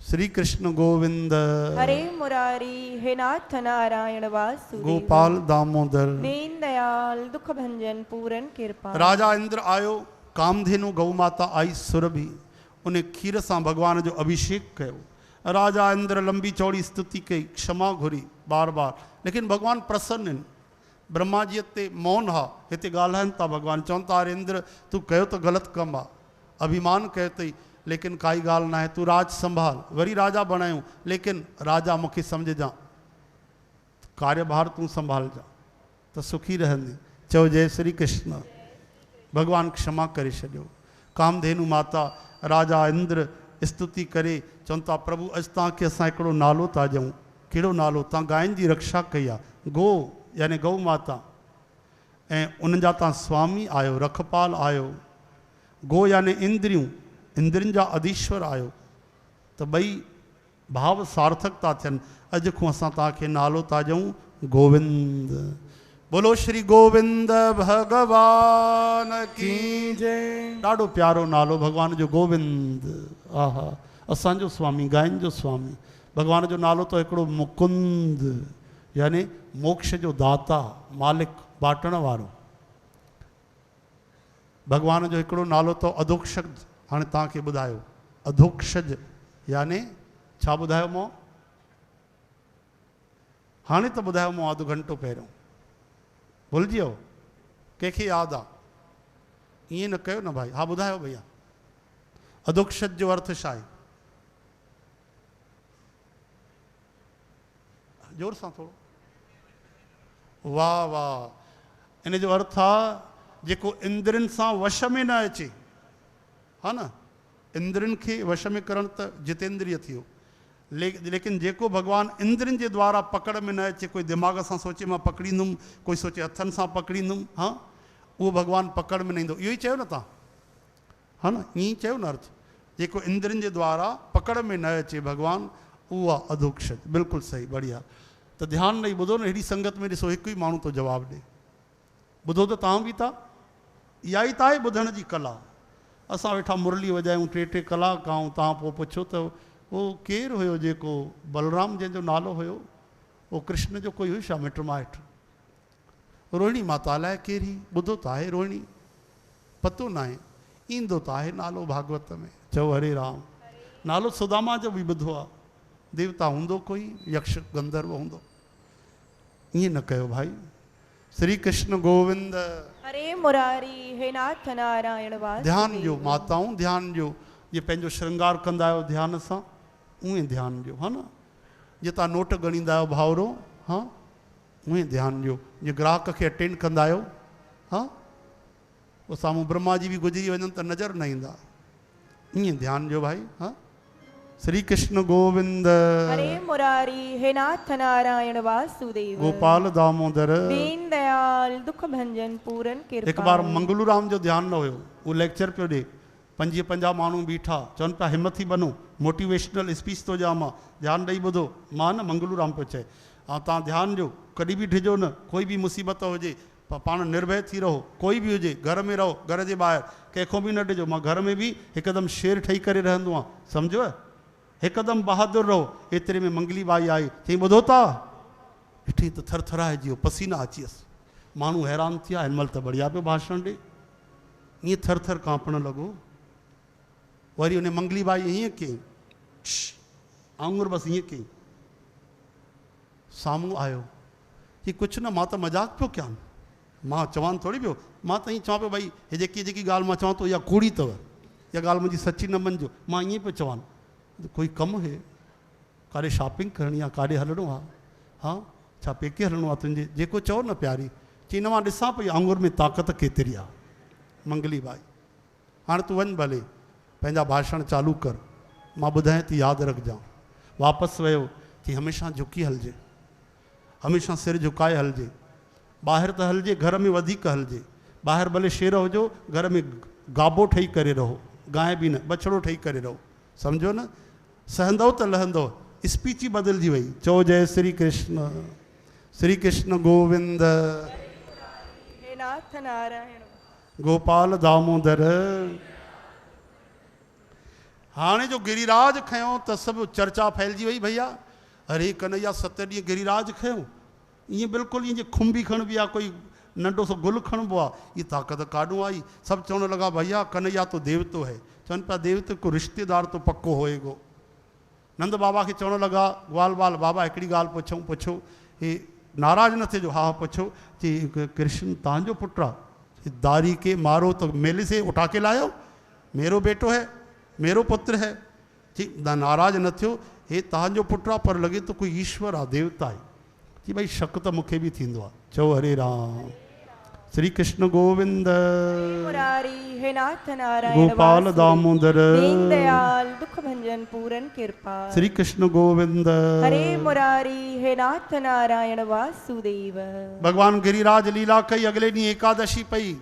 श्री कृष्ण गोविंद हरे मुरारी हे नाथ नारायण वासुदेव गोपाल दामोदर दीन दयाल दुख भंजन पूरन कृपाल। राजा इंद्र आयो, कामधेनु गौ माता आई सुरभि, उन खीर सां भगवान जो अभिषेक कयो। राजा इंद्र लंबी चौड़ी स्तुति कई, क्षमा घुरी बार बार, लेकिन भगवान प्रसन्न आहिनि। ब्रह्मा जी ते मौन हा, हिते ॻाल्हाइनि था भगवान, चवनि था अरे इंद्र तूं कयो त ग़लति कमु आहे, अभिमान कयो अथई, लेकिन काई ॻाल्हि न आहे, तूं राज संभाल। वरी राजा बणायूं, लेकिन राजा मूंखे सम्झजां, कार्यभार तूं संभालजां त सुखी रहंदी। चओ जय श्री कृष्ण। भगवान क्षमा करे छॾियो। कामधेनु माता राजा इंद्र स्तुति करे चवनि था प्रभु अॼु तव्हांखे असां हिकिड़ो नालो था ॾियूं। कहिड़ो नालो? तव्हां गायनि जी रक्षा कई आहे। गो यानी गौ माता, ऐं उन्हनि जा तव्हां स्वामी आहियो, रखपाल आहियो। गो यानी इंद्रियूं, इंद्रियुनि जा अधीश्वर आहियो। त ॿई भाव सार्थक था थियनि। अॼु खां असां तव्हांखे नालो था ॾियूं गोविंद। बोलो श्री गोविंद भगवान की जय। ॾाढो प्यारो नालो भगवान जो गोविंद। आहा, असांजो स्वामी, गायनि जो स्वामी। भगवान जो नालो तो हिकिड़ो मुकुंद यानी मोक्ष जो दाता, मालिक, बाटण वारो। भगवान जो हिकिड़ो नालो तो अधोक्षज। हाणे तव्हांखे ॿुधायो अधोक्षज यानी छा ॿुधायो मूं? हाणे त ॿुधायो मूं अधु घंटो पहिरियों, भुलिजी वियो? कंहिंखे यादि आहे? ईअं न कयो न भाई। हा ॿुधायो भैया, अधोक्षज जो अर्थ छा आहे? जोर सां थोरो। वाह वाह। इन जो अर्थ आहे जेको इंद्रियुनि सां वश में न अचे, हा न, इंद्रन के वश में करण त जितेंद्रिय थियो, लेकिन जेको भगवान इंद्रन के द्वारा पकड़ में न अचे, कोई दिमाग से सोचे मां पकड़ींदुमि, कोई सोचे हथन से पकड़ींदुमि, हाँ वो भगवान पकड़ में न ईंदो। इहो ही चयो न तव्हां, हा न, ईअं चयो न अर्थ, जेको इंद्रन के द्वारा पकड़ में न अचे भगवान, उहा अधोक्षज। बिल्कुलु सही, बढ़िया। तो ध्यान ॾेई ॿुधो न, हेड़ी संगत में ॾिसो हिकु ई माण्हू तो जवाब ॾे, ॿुधो त तव्हां बि था, इहा ई त आहे ॿुधण जी कला। असां वेठा मुरली वॼायूं, टे टे कलाक आऊं, तव्हां पोइ पुछो त वो केरु हुयो जेको बलराम जंहिंजो नालो हुयो, वो कृष्ण जो कोई हुई छा मिट माइट? रोहिणी माता अलाए केरी, ॿुधो त आहे रोहिणी, पतो न आहे, ईंदो त आहे नालो भागवत में, चओ हरे राम। नालो सुदामा जो बि ॿुधो आहे, देवता हूंदो कोई, यक्ष गंधर्व हूंदो। ईअं न कयो भाई। श्री कृष्ण गोविंद हरे मुरारी, हे नाथ नारायण वासुदेव। ध्यान ॾियो माताऊं, ध्यान ॾियो, ये पंहिंजो श्रृंगार कंदा आहियो ध्यान सां, उएं ध्यान ॾियो, हा न। जे तव्हां नोट ॻणींदा आहियो भाउरो, हाँ उएं ध्यान ॾियो। जे ग्राहक खे अटेंड कंदा आहियो, हाँ वो साम्हूं ब्रह्मा जी बि गुज़री वञनि त नज़र न ईंदा, ईअं ध्यान ॾियो भाई। हाँ श्री कृष्ण गोविंद हरे मुरारी, हे नाथ नारायण वासुदेव। गोपाल दामोदर दीन दयाल दुख भंजन पूरन कृपा। एक बार मंगलू राम जो ध्यान न हुयो, वो लेक्चर पियो ॾे, 50 माण्हू बीठा, चवनि पिया हिम्मत ही बनो, मोटिवेशनल स्पीच तो ॾियां मां, ध्यानु ॾेई ॿुधो। मां न मंगलू राम पियो चए, ऐं तव्हां ध्यानु ॾियो, कॾहिं बि डिॼो न, कोई बि मुसीबत हुजे पाण निर्भय थी रहो, कोई बि हुजे, घर में रहो, घर जे ॿाहिरि कंहिंखो बि न डिॼो। मां घर में बि हिकदमि शेर ठही करे रहंदो आहियां, सम्झो, हिकदमि बहादुर रहो। एतिरे में मंगली बाई आई, चई ॿुधो था, ॾिठी त थर थराइजी वियो, पसीना अची वियसि, माण्हू हैरान थिया, हिन महिल त बढ़िया पियो भाषण ॾे, ईअं थर थर कांपण लॻो। वरी उन मंगली बाई हीअं कयईं, आंगुर बसि हीअं कयईं, साम्हूं आयो, कि कुझु न, मां त मज़ाक पियो कयां, मां चवान थोरी पियो, मां त ईअं चवां पियो भई हे जेकी ॻाल्हि मां चवां थो इहा कूड़ी अथव, इहा ॻाल्हि मुंहिंजी सची न मञिजो, मां ईअं पियो चवां, कोई कमु है, काॾे शॉपिंग करणी आहे, काॾे हलणो आहे, हाँ छा पेके हलणो आहे तुंहिंजे, जेको चओ न प्यारी। चई न मां ॾिसां पई आंगुर में ताक़त केतिरी आहे। मंगली बाई, हाणे तूं वञ भले, पंहिंजा भाषण चालू कर, मां ॿुधायां थी यादि रखजांइ। वापसि वियो, कि हमेशह झुकी हलिजे, हमेशह सिर झुकाए हलिजे, ॿाहिरि त हलिजे, घर में वधीक हलिजे, ॿाहिरि भले शेर हुजो, घर में गाबो ठही करे रहो, गांइ बि न, बछड़ो ठही करे रहो, सम्झो न, सहंदव त लहंदव। स्पीच ही बदिलजी वई, चओ जय श्री कृष्ण, श्री कृष्ण गोविंद, हे नाथ नारायण गोपाल दामोदर। हाणे जो गिरिराज खयों त सभु चर्चा फैलिजी वई, भैया अरे कन्हैया 7 ॾींहं गिरिराज खयों, ईअं बिल्कुलु ईअं जे खुंबी खणबी आहे, कोई नंढो सो गुल खणबो आहे, ये ताक़त काॾों आई। सभु चवण लॻा भैया कन्हैया तो देवतो है, चवनि पिया देवतो को रिश्तेदार तो पक्को होएगो। नंद बाबा खे चवण लॻा, ग्वाल बाल बाबा हिकिड़ी ॻाल्हि पुछूं, पुछो, हे नाराज़ न थिएजो, हा पुछो। चई कृष्ण तव्हांजो पुटु आहे, दारी के मारो तो मेले से उठा के लायो, मेरो बेटो है, मेरो पुत्र है। जी नाराज़ न थियो, हे तव्हांजो पुटु आहे, पर लॻे तो कोई ईश्वर आहे, देवता आहे। जी भाई शक त मूंखे बि थींदो आहे, चओ हरे राम, श्री कृष्ण गोविंद, मुरारी, हे नाथ नारायण गोपाल दामोदर, दीन दयाल दुख भंजन पूरन कृपा। श्री कृष्ण गोविंद, हरे मुरारी, हे नाथ नारायण वासुदेव। भगवान गिरिराज लीला कई, अगले ॾींहुं एकादशी पई,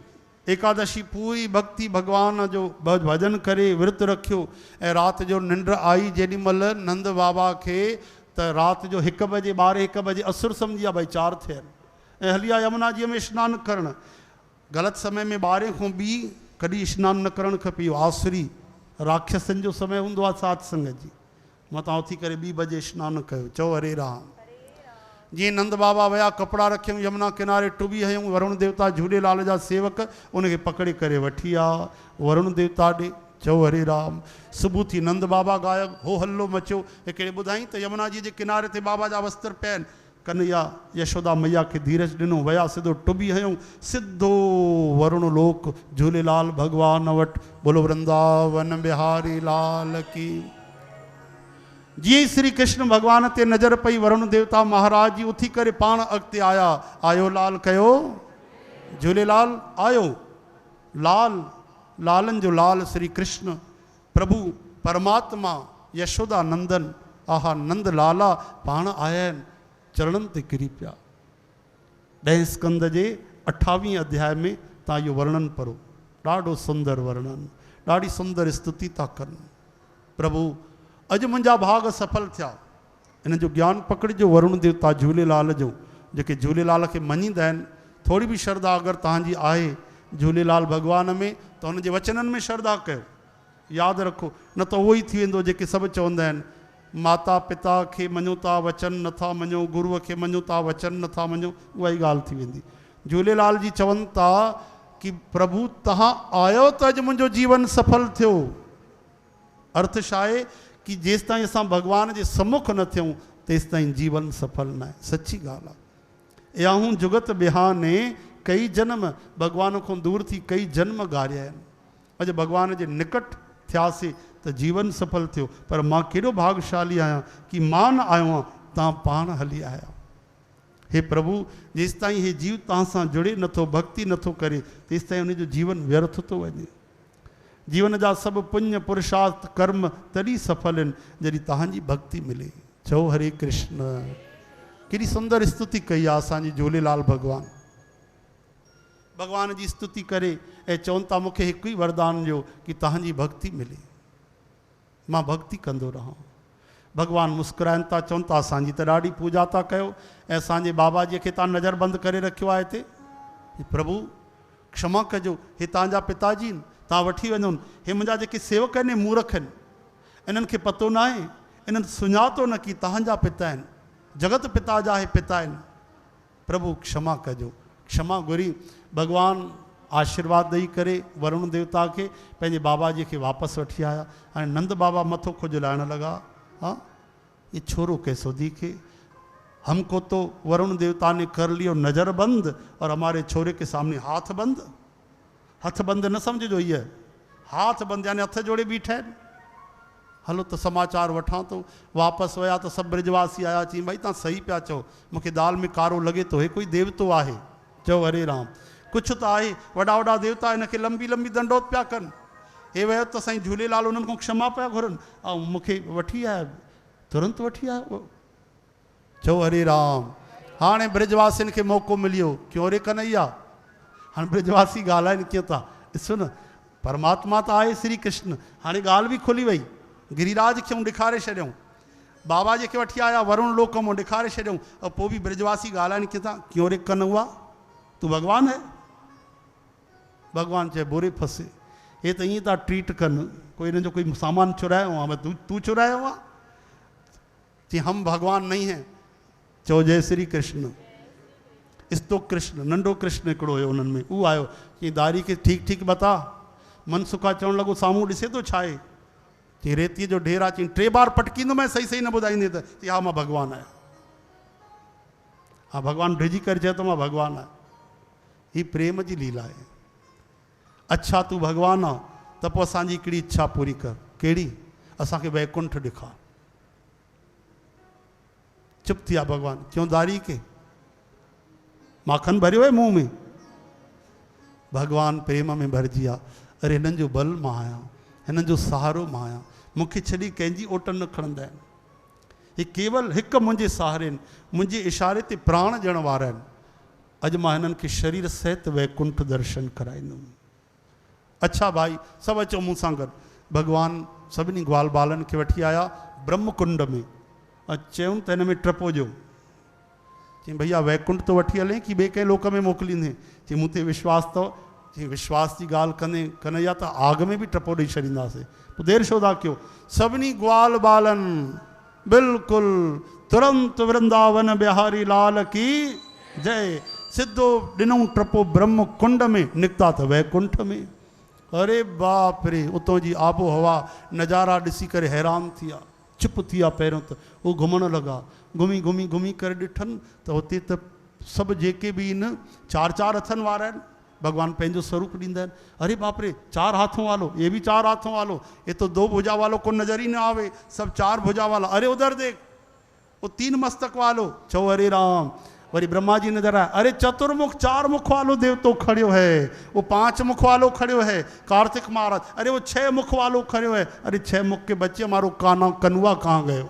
एकादशी पूरी भक्ति भगवान जो भजन करे विर्त रखियो, ऐं राति जो निंड आई जेॾी महिल नंद बाबा खे, त राति जो 1 बजे 12-1 बजे असुर सम्झी विया भई 4 थियनि, ऐं हली विया यमुना जी में सनानु करणु। ग़लति समय में 12 खां ॿी कॾहिं सनानु न करणु खपे, आसुरी राक्षसनि जो समय हूंदो आहे सात संग जी, मतां उथी करे 2 बजे सनानु कयो, चओ हरे राम। जीअं नंद बाबा विया, कपिड़ा रखियऊं, यमुना किनारे टुबी हयूं, वरुण देवता झूलेलाल जा सेवक उनखे पकड़े करे वठी आ वरुण देवता ॾे, चओ हरे राम। सुबुह थी नंद बाबा गायब, हो हल्लो मचियो। हिकिड़े ॿुधाई त यमुना जी जे किनारे ते बाबा जा वस्त्र पिया आहिनि, कन्हैया यशोदा मैया खे धीरज ॾिनो, विया सिधो टुबी हयूं, सिधो वरुण लोक झूलेलाल भगवान वटि। बोलो वृंदावन बिहारी लाल की। जीअं ई श्री कृष्ण भगवान ते नज़र पई, वरुण देवता महाराज जी उथी करे पाण अॻिते आया, आयो लाल कयो, झूलेलाल आयो, लाल लालनि जो लाल श्री कृष्ण प्रभु परमात्मा यशोदा नंदन आहा नंद लाला पाण आया आहिनि चरणनि ते किरी पिया। 10 स्कंद जे 28 अध्याय में तव्हां इहो वर्णन पढ़ो, ॾाढो सुंदर वर्णन, ॾाढी सुंदर स्तुति था कनि। प्रभु अॼु मुंहिंजा भाग सफल थिया, इन जो ज्ञान पकड़िजो। वरुण देवता झूलेलाल जो, जेके झूलेलाल खे मञींदा आहिनि, थोरी बि श्रद्धा अगरि तव्हांजी आहे झूलेलाल भॻवान में त हुनजे वचननि में श्रद्धा कयो। यादि रखो, न त उहो ई थी वेंदो जेके सभु चवंदा आहिनि माता पिता खे मञो था वचन नथा मञो, गुरूअ खे मञो था वचन नथा मञो, उहा ई ॻाल्हि थी वेंदी। झूलेलाल जी चवनि था कि प्रभु तव्हां आयो त अॼु मुंहिंजो जीवन सफल थियो। अर्थ छा आहे कि जेसि ताईं असां भॻवान जे सम्मुख न थियूं तेसि ताईं जीवन सफल न आहे। सची ॻाल्हि आहे। याहूं जुगत बिहाने कई जन्म भॻवान खां दूर थी कई जन्म गारिया आहिनि। अॼु भॻवान जे निकट थियासीं त जीवन सफल थियो। पर मां केॾो भागशाली आहियां कि मां न आयो आहियां, तव्हां पाण हली आया। हे प्रभु, जेसि ताईं हे जीव तव्हां सां जुड़े नथो, भक्ति नथो करे, तेसि ताईं उनजो जीवन व्यर्थ थो वञे। जीवन जा सभु पुण्य पुरुषार्थ कर्म तॾहिं सफल आहिनि जॾहिं तव्हांजी भक्ति मिले। चओ हरे कृष्ण। केॾी सुंदर स्तुति कई आहे असांजी झूलेलाल भॻवान। भॻवान जी स्तुति करे ऐं चवनि था मूंखे हिकु ई वरदान ॾियो कि तव्हांजी भक्ति मिले, मां भक्ति कंदो रहां। भॻवान मुस्कुराइनि था, चवनि था असांजी त ॾाढी पूॼा था कयो ऐं असांजे बाबा जी खे तव्हां नज़रबंदि करे रखियो आहे हिते। प्रभु क्षमा कजो, हे तव्हांजा पिताजी आहिनि, तव्हां वठी वञो। हे मुंहिंजा जेके सेवक आहिनि मूर्ख आहिनि, इन्हनि खे पतो न आहे, इन्हनि सुञातो न कि तव्हांजा पिता आहिनि, जगत पिता जा हे पिता आहिनि। प्रभु क्षमा कजो, क्षमा घुरी भॻवान आशीर्वाद ॾेई करे वरुण देवता खे पंहिंजे बाबा जी खे वापसि वठी आया। हाणे नंद बाबा मथो खुजलाइण लॻा, हाँ ये छोरो कैसो दिखे, हमको तो वरुण देवता ने कर लियो नज़र बंद और हमारे छोरे के सामने हाथ बंद। हथ बंद न समझो, ये हाथ बंद यानी हथ जोड़े बीठा आहिनि। हलो त समाचार वठां थो। वापसि विया त सभु ब्रिजवासी आया, चई भई तव्हां सही पिया चओ, मूंखे दाल में कारो लॻे थो, हे कोई देवतो आहे। चओ हरे राम, कुझु त आहे। वॾा वॾा देवता हिनखे लंबी लंबी दंडोत पिया कनि। हे वियो त साईं झूलेलाल उन्हनि खां क्षमा पिया घुरनि ऐं मूंखे वठी आया, तुरंत वठी आया। चओ हरे राम। हाणे ब्रिजवासियुनि खे मौक़ो मिलियो, क्यों रे कन्हैया। हाणे ब्रिजवासी ॻाल्हाइनि कीअं था, ॾिसो न, परमात्मा त आहे श्री कृष्ण। हाणे ॻाल्हि बि खुली वई, गिरिराज खे ॾेखारे छॾियऊं, बाबा जे खे वठी आया वरुण लोक मां ॾेखारे छॾियऊं। ऐं पोइ बि ब्रिजवासी ॻाल्हाइनि कीअं था, क्यों रे कन्हैया तूं भॻवान है। भॻवान चए बुरे फंसे, हे त ईअं था ट्रीट कनि, कोई हिन जो कोई सामान चुरायो आहे, तूं चुरायो आहे। चई हम भगवान नहीं हैं। चओ जय श्री कृष्ण। स्तो कृष्ण, नंढो कृष्ण हिकिड़ो हुयो उन्हनि में, उहो आयो। चई दारी खे ठीकु ठीकु बता। मनसुखा चवणु लॻो साम्हूं ॾिसे थो छा आहे। चई रेतीअ जो ढेर आहे। चई 3 बार पटकींदो मैं, सही सही न ॿुधाईंदे त। चई हा मां भॻवानु आहियां। हा भॻवानु डिॼी करे चए थो मां भॻवानु आहियां। ही प्रेम जी लीला आहे। अच्छा तूं भॻवानु आहे त पोइ असांजी हिकिड़ी इच्छा पूरी कर। कहिड़ी? असांखे वैकुंठ ॾेखार। चुप थी विया भॻवानु। क्यों दारी के माखन भरियो आहे मुंहुं में। भॻवानु प्रेम में भरिजी विया। अरे हिननि जो बल मां आहियां, हिननि जो सहारो मां आहियां, मूंखे छॾी कंहिंजी ओट न खणंदा आहिनि। हे केवल हिकु मुंहिंजे सहारे आहिनि, मुंहिंजे इशारे ते प्राण ॾियण वारा आहिनि। अॼु मां हिननि खे शरीर सहित वैकुंठ दर्शन कराईंदुमि। अच्छा भाई, सभु अचो मूं सां गॾु। भॻवानु सभिनी ग्वाल बालनि खे वठी आया ब्रह्म कुंड में ऐं चयूं त हिन में टपो ॾियो। चई भैया वैकुंठ तो वठी हलें कि ॿिए कंहिं लोक में मोकिलींदे। चई मूं ते विश्वास अथव। चई विश्वास जी ॻाल्हि कंदे कन्हैया त आग में बि टपो ॾेई छॾींदासीं। पोइ देरि छो था कयो। सभिनी ग्वाल बालनि बिल्कुलु तुरंत वृंदावन बिहारी लाल की जय। सिधो ॾिनऊं टपो ब्रह्म कुंड में, निकिता त वैकुंठ में। अरे बाप रे, उतां जी आबो हवा नज़ारा ॾिसी करे हैरान थी विया, चुप थी विया। पहिरियों त उहो घुमणु लॻा, घुमी घुमी घुमी करे ॾिठनि त हुते त सभु जेके बि आहिनि 4-4 हथनि वारा आहिनि। भगवान पंहिंजो स्वरूप ॾींदा आहिनि। अरे बाप रे, 4 हाथों वालो, ये भी 4 हाथों वालो, ये तो 2 भुजा वालों को नजर ही ना आवे, सब 4 भुजा वाला। अरे उधर देख, वो 3 मस्तक वालो। चो अरे राम। वरी ब्रह्मा जी नजर आया, अरे चतुर्मुख 4 मुख वालो देवतो खड़ो है, वो 5 मुख वालो खड़ो है कार्तिक महाराज, अरे वो 6 मुख वालो खड़ो है, अरे 6 मुख के बच्चे हमारो काना कनुआ कहाँ गए,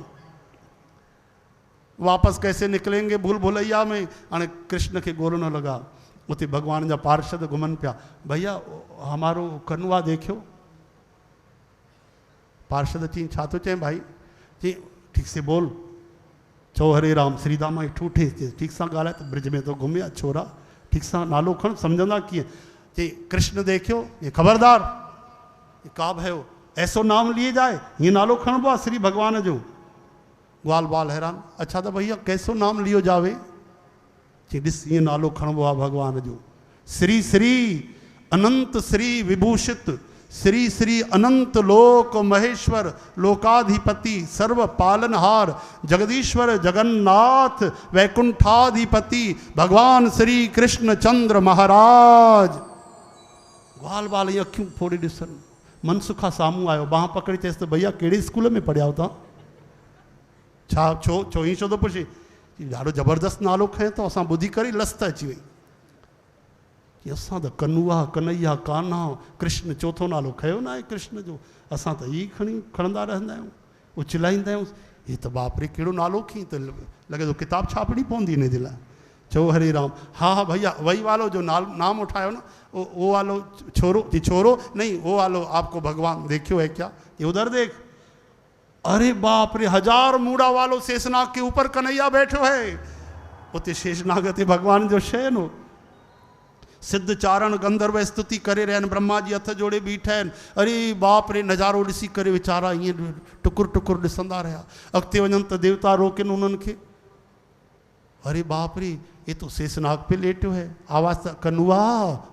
वापस कैसे निकलेंगे भूल भुलैया में। अने कृष्ण के गोलनो लगा, उते भगवान जा पार्षद घुमन पिया, भैया हमारो कनुआ देखियो। पार्षद चई छा तो चए भाई, चई ठीक से बोल। चो हरे राम श्रीदामा ठूठे ठीक सां ॻाल्हाए त ब्रिज में तो घुमिया छोरा, ठीक सां नालो खण सम्झंदा कीअं। चई कृष्ण देखियो, ये खबरदार ये का भयो, ऐसो नाम लिए जाए, ये नालो खणबो आहे श्री भगवान जो। ग्वाल बाल हैरान, अच्छा तो भैया कैसो नाम लियो जावे। चई ॾिस ये नालो खणबो आहे भगवान जो, श्री श्री अनंत श्री विभूषित श्री श्री अनंत लोक महेश्वर लोकाधिपति सर्व पालनहार जगदीश्वर जगन्नाथ वैकुंठाधिपति भगवान श्री कृष्ण चंद्र महाराज। ग्वाल बाल ये अखियूं फोड़ी ॾिसनि, मनसुखा साम्हूं आयो, बांह पकड़ी चयसि त भैया कहिड़े स्कूल में पढ़िया तव्हां, छा छो छो हीअं छो थो पुछे, ॾाढो ज़बरदस्त नालो खयो तो असां ॿुधी करे लस्त अची वई। असां त कनुआ कन्हैया कान्हा कृष्ण चौथो नालो खयो न आहे कृष्ण जो, असां त ई खणंदा रहंदा आहियूं, उचिलाईंदा आहियूं, हीअ त बाप रे कहिड़ो नालो खई, त लॻे थो किताब छापणी पवंदी हिन जे लाइ। चओ हरे राम, हाँ हाँ भैया वही वालो जो नाम उठायो ना, वो वालो छोरो, जी छोरो नहीं वो वालो आपको भगवान देखियो है क्या, ये उधर देख। अरे बाप रे 1000 मूड़ा वालो शेषनाग के ऊपर कन्हैया बैठो है, उते शेषनाग ते भगवान जो शयन हो। सिद्ध चारण गंधर्व स्तुति करे रहन, ब्रह्मा जी हथ जोड़े बीठा आहिनि। अरे बाप रे नज़ारो ॾिसी करे वीचारा ईअं टुकुर टुकुर ॾिसंदा रहिया, अॻिते वञनि त देवता रोकनि उन्हनि खे। अरे बाप रे ये तो शेषनाग पे लेटियो है, आवाज़ त कनुआ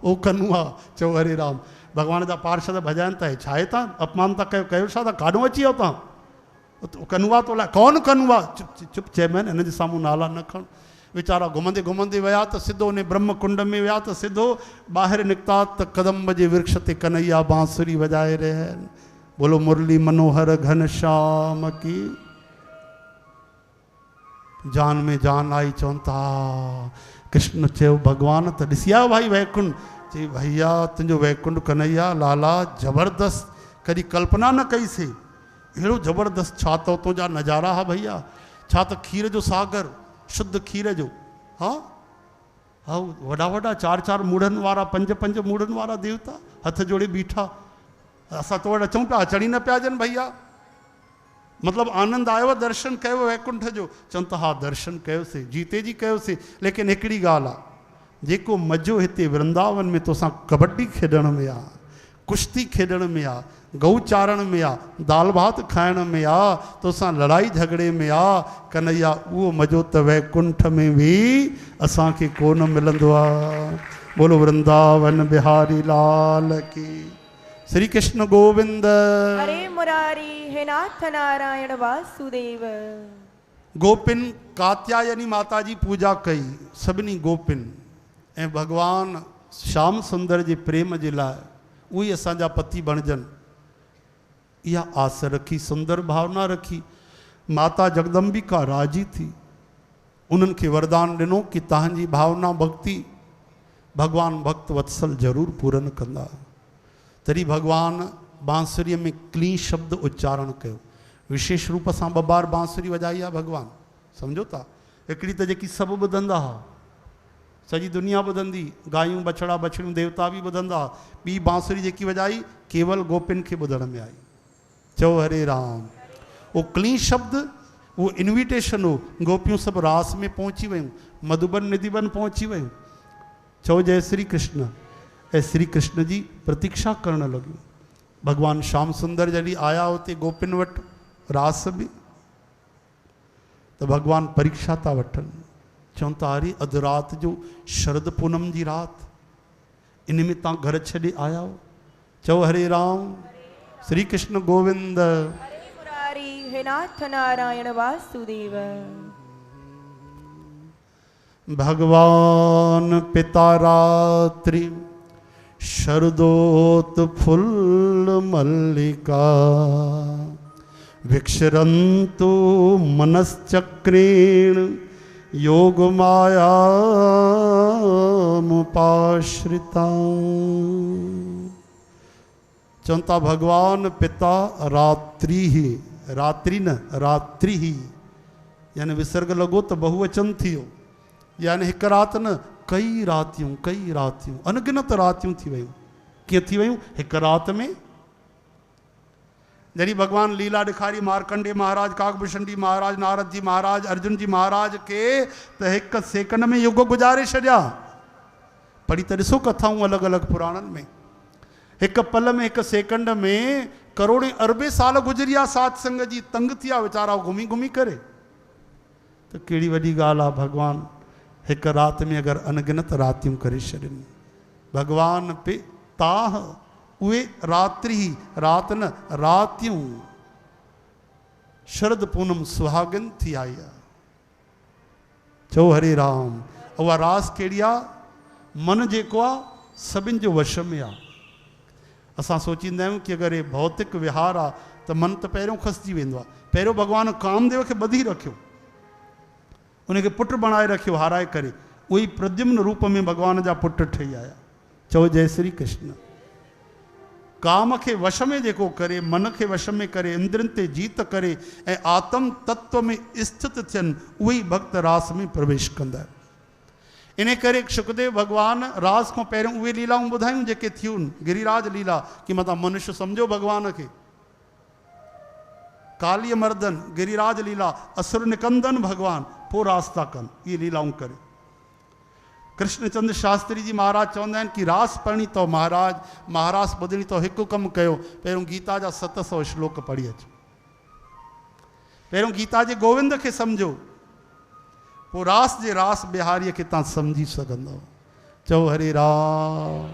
ओ कनुआ। चओ हरे राम, भगवान जा पार्षद भॼाइनि था, छा आहे तव्हां अपमान था कयो, कयो छा था, काॾों अची वियो तव्हां, कनुआ तो लाइ कौन कनुआ, चुप चुप चइबनि हिन जे साम्हूं नाला न खण। वीचारा घुमंदे घुमंदे विया त सिधो उन ब्रह्म कुंड में विया त सिधो ॿाहिरि निकिता त कदम्ब जे वृक्ष ते कन्हैया बांसुरी वॼाए रहिया आहिनि। बोलो मुरली मनोहर घनश्याम की, जान में जान आई। चवनि था कृष्ण चयो भगवान त ॾिसी आयो भाई वैकुंठ, चई भैया तुंहिंजो वैकुंठ कन्हैया लाला ज़बरदस्त, कॾहिं कल्पना न कईसीं, अहिड़ो ज़बरदस्त, छा त उतां जा नज़ारा हा भैया, छा त खीर जो सागर शुद्ध खीर जो, हाँ हाँ वॾा वॾा 4-4 मूढ़नि वारा 5-5 मूढ़नि वारा देवता हथ जोड़े बीठा। असां तो वटि अचूं पिया, चढ़ी न पिया ॼनि भैया, मतिलबु आनंद आयो, दर्शन कयो वैकुंठ जो। चवनि था हा दर्शन कयोसीं, जीते जी कयोसीं, लेकिन हिकिड़ी ॻाल्हि आहे, जेको मज़ो हिते वृंदावन में तोसां कबड्डी खेॾण में आहे, कुश्ती खेॾण में आहे, गऊ चारण में आहे, दाल भात खाइण में आहे, तोसां लड़ाई झगड़े में आहे, कन्हैया उहो मज़ो त वैकुंठ में बि असांखे कोन मिलंदो आहे। बोलो वृंदावन बिहारी लाल की, श्री कृष्ण गोविंद। हरे मुरारी हे नाथ नारायण वासुदेव। गोपिन कात्यायनी माता जी पूजा कई, सभिनी गोपिन, ऐं भगवान श्याम सुंदर जे प्रेम जे लाइ उहे असांजा पति बणजनि, इहा आस रखी, सुंदर भावना रखी। माता जगदम्बिका राजी थी, उन्हनि खे वरदान ॾिनो कि तव्हांजी भावना भक्ति भगवान भक्त वत्सल ज़रूरु पूरन कंदा। तॾहिं भगवान बांसुरीअ में क्ली शब्द उच्चारण कयो, विशेष रूप सां 2 बार बांसुरी वॼाई आहे भगवान, सम्झो था। हिकिड़ी त जेकी सभु ॿुधंदा हुआ, सॼी दुनिया ॿुधंदी, गायूं बछड़ा बछड़ियूं देवता बि ॿुधंदा, ॿी बांसुरी जेकी वॼाई केवल गोपिन खे ॿुधण में आई। चओ हरे राम, वो क्ली शब्द, वो इन्विटेशन हो, गोपियूं सभु रास में पहुची वयूं, मधुबन निधिबन पहुची वयूं। चओ जय श्री कृष्ण, ऐं श्री कृष्ण जी प्रतीक्षा करण लॻियूं। भगवान श्याम सुंदर जॾहिं आया उते गोपिन वटि रास में, त भगवान परीक्षा था वठनि, चवनि था अरे अधु राति जो शरद पूनम जी राति, इन में तव्हां घर छॾे आया हो। चओ हरे राम, श्री कृष्ण गोविंद। हरे मुरारी हे नाथ नारायण वासुदेव। भगवान पिता रात्रि शरदोत फुल्ल मल्लिका, विक्षरन्तु मनश्चक्रेण योग माया मुपाश्रिता। चवंता भगवान पिता रात्रि ही, रात्रि न रात्रि ही, यानी विसर्ग लॻो त बहुवचन थियो, यानी हिकु राति न कई रातियूं अनगिनत रातियूं थी वियूं। कीअं थी वियूं? हिकु राति में जॾहिं भगवान लीला ॾेखारी मार्कंडे महाराज, काकभूषणी महाराज, नारद जी महाराज, अर्जुन जी महाराज के, त हिकु सेकंड में युग गुज़ारे छॾिया। पढ़ी त ॾिसो कथाऊं अलॻि अलॻि पुराणनि में। हिकु पल में, हिकु सेकंड में करोड़े अरबे साल गुज़रिया सात्संग जी, तंग थिया वीचारा घुमी घुमी करे। त कहिड़ी वॾी ॻाल्हि आहे, भगवान हिकु राति में अगरि अनगिनत रातियूं करे छॾनि। भगवान पिता, उहे रात्रि ही, राति न रातियूं। शरद पूनम सुहागन थी आई आहे। चओ हरे राम। उहा रास कहिड़ी आहे? मन जेको आहे सभिनि जो वश में आहे। असां सोचींदा आहियूं की अगरि भौतिक विहार आहे त मन त पहिरियों खसिजी वेंदो आहे। पहिरियों भगवान कामदेव खे ॿधी रखियो, उनखे पुटु बणाए रखियो हाराए करे। उहे प्रद्युम्न रूप में भगवान जा पुट ठही आया। चओ जय श्री कृष्ण। काम खे वश में जेको करे, मन खे वश में करे, इंद्रियनि ते जीत करे ऐं आत्म तत्व में स्थित थियनि, उहे ई भक्त रास में प्रवेश कंदा आहिनि। इन करे शुकदेव भगवान रास खां पहिरियों उहे लीलाऊं ॿुधायूं जेके थियूं। गिरिराज लीला कि मतिलबु मनुष्य सम्झो भगवान खे। कालीय मर्दन गिरिराज लीला, असुर निकंदन भगवान, पोइ रास था कनि इहे लीलाऊं करे। कृष्णचंद्र शास्त्री जी महाराज चवंदा आहिनि कि रास पढ़णी अथव महाराज, महारास ॿुधणी अथव, हिकु कमु कयो, पहिरियों गीता जा 700 श्लोक पढ़ी अचो। पहिरियों गीता जे गोविंद खे सम्झो, पोइ रास जे रास बिहारीअ खे तव्हां सम्झी सघंदव। चओ हरे राम।